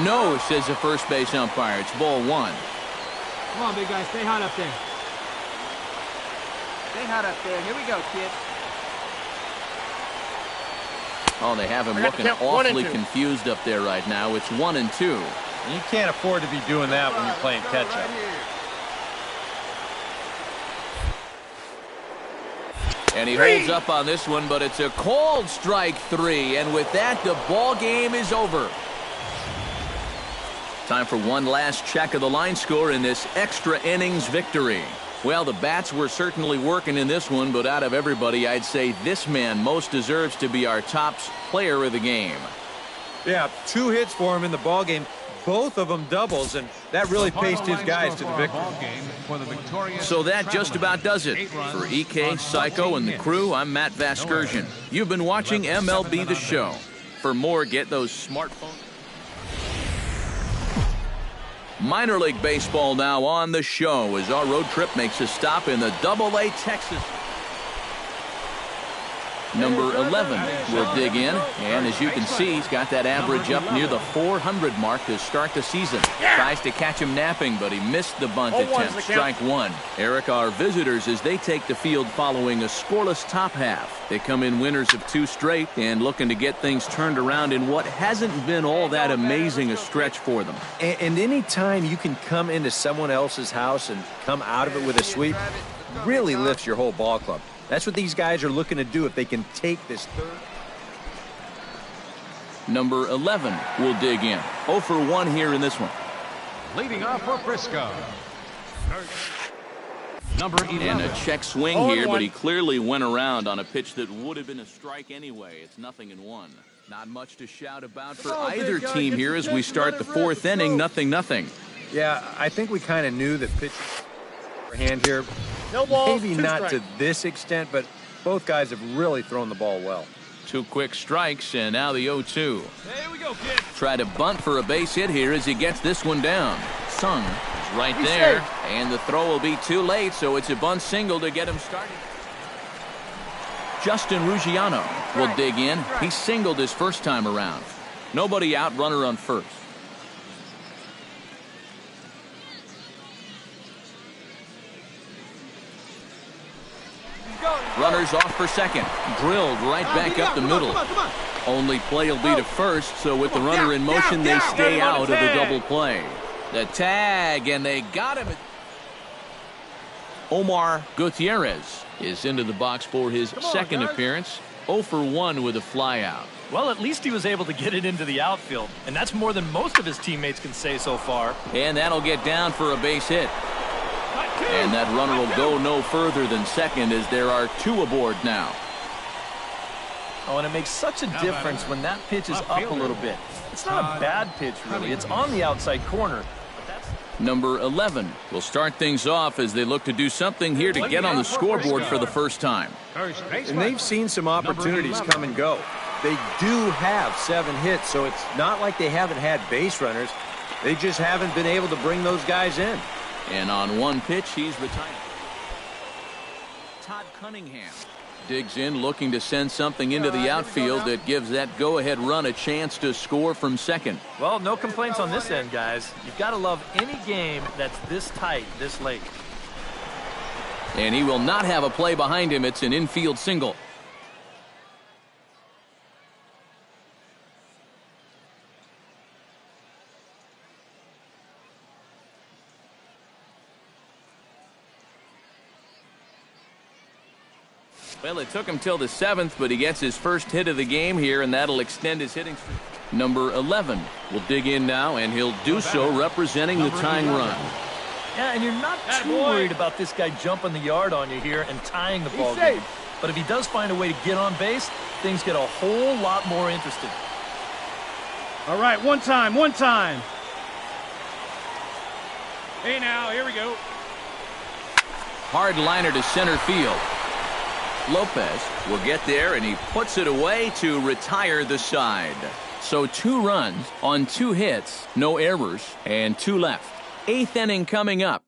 No, says the first base umpire. It's ball 1. Come on, big guy. Stay hot up there. Stay hot up there. Here we go, kid. Oh, they have him looking awfully confused up there right now. It's 1 and 2. You can't afford to be doing that when you're playing catch-up. And he holds up on this one, but it's a called strike 3. And with that, the ball game is over. Time for one last check of the line score in this extra innings victory. Well, the bats were certainly working in this one, but out of everybody, I'd say this man most deserves to be our top player of the game. Yeah, 2 hits for him in the ball game. Both of them doubles, and that really paced his guys to the victory. So that just about does it. For EK, Psycho, and the crew, I'm Matt Vasgersian. You've been watching MLB The Show. For more, get those smartphones. Minor League Baseball now on the show as our road trip makes a stop in the AA Texas. Number 11 will dig in, and as you can see, he's got that average up near the 400 mark to start the season. Tries to catch him napping, but he missed the bunt attempt. Strike 1. Eric, our visitors, as they take the field following a scoreless top half. They come in winners of 2 straight and looking to get things turned around in what hasn't been all that amazing a stretch for them. And any time you can come into someone else's house and come out of it with a sweep, really lifts your whole ball club. That's what these guys are looking to do if they can take this third. Number 11 will dig in. 0 for 1 here in this one. Leading off for Frisco. Number 11. And a check swing here, but he clearly went around on a pitch that would have been a strike anyway. It's 0-1. Not much to shout about for either team here as we start the 4th inning. 0-0. Yeah, I think we kind of knew that pitching hand here. No balls, maybe not to this extent, but both guys have really thrown the ball well. 2 quick strikes, and now the 0-2. Here we go, kid. Try to bunt for a base hit here as he gets this one down. Sung is right there, and the throw will be too late, so it's a bunt single to get him started. Justin Ruggiano will dig in. He singled his first time around. Nobody out, runner on first. Runners off for second. Drilled right back up the middle. Come on. Only play will be to first, so with the runner in motion, they stay out of the double play. The tag, and they got him. Omar Gutierrez is into the box for his second appearance. 0 for 1 with a flyout. Well, at least he was able to get it into the outfield, and that's more than most of his teammates can say so far. And that'll get down for a base hit. And that runner will go no further than second as there are 2 aboard now. Oh, and it makes such a difference when that pitch is up a little bit. It's not a bad pitch, really. It's on the outside corner. Number 11 will start things off as they look to do something here to get on the scoreboard for the first time. And they've seen some opportunities come and go. They do have 7 hits, so it's not like they haven't had base runners. They just haven't been able to bring those guys in. And on 1 pitch, he's retired. Todd Cunningham digs in, looking to send something into the outfield that gives that go-ahead run a chance to score from second. Well, no complaints on this end, guys. You've got to love any game that's this tight, this late. And he will not have a play behind him. It's an infield single. Well, it took him till the 7th, but he gets his first hit of the game here, and that'll extend his hitting streak. Number 11 will dig in now, and he'll do so representing the tying run. Yeah, and you're not too worried about this guy jumping the yard on you here and tying the ball game. But if he does find a way to get on base, things get a whole lot more interesting. All right, one time. Hey, now, here we go. Hard liner to center field. Lopez will get there, and he puts it away to retire the side. So 2 runs on 2 hits, no errors, and 2 left. 8th inning coming up.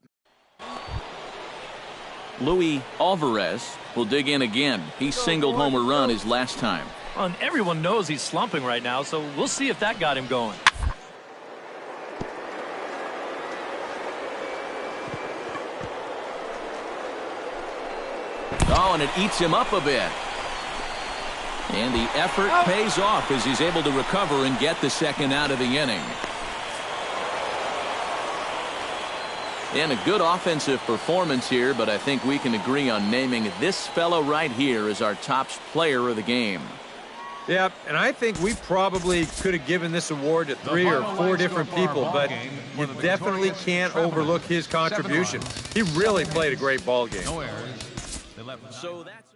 Luis Alvarez will dig in again. He singled home a run his last time. Well, and everyone knows he's slumping right now, so we'll see if that got him going. Oh, and it eats him up a bit. And the effort pays off as he's able to recover and get the second out of the inning. And a good offensive performance here, but I think we can agree on naming this fellow right here as our top player of the game. Yeah, and I think we probably could have given this award to 3 or 4 different people, but you definitely can't overlook his contribution. He really played a great ball game. So that's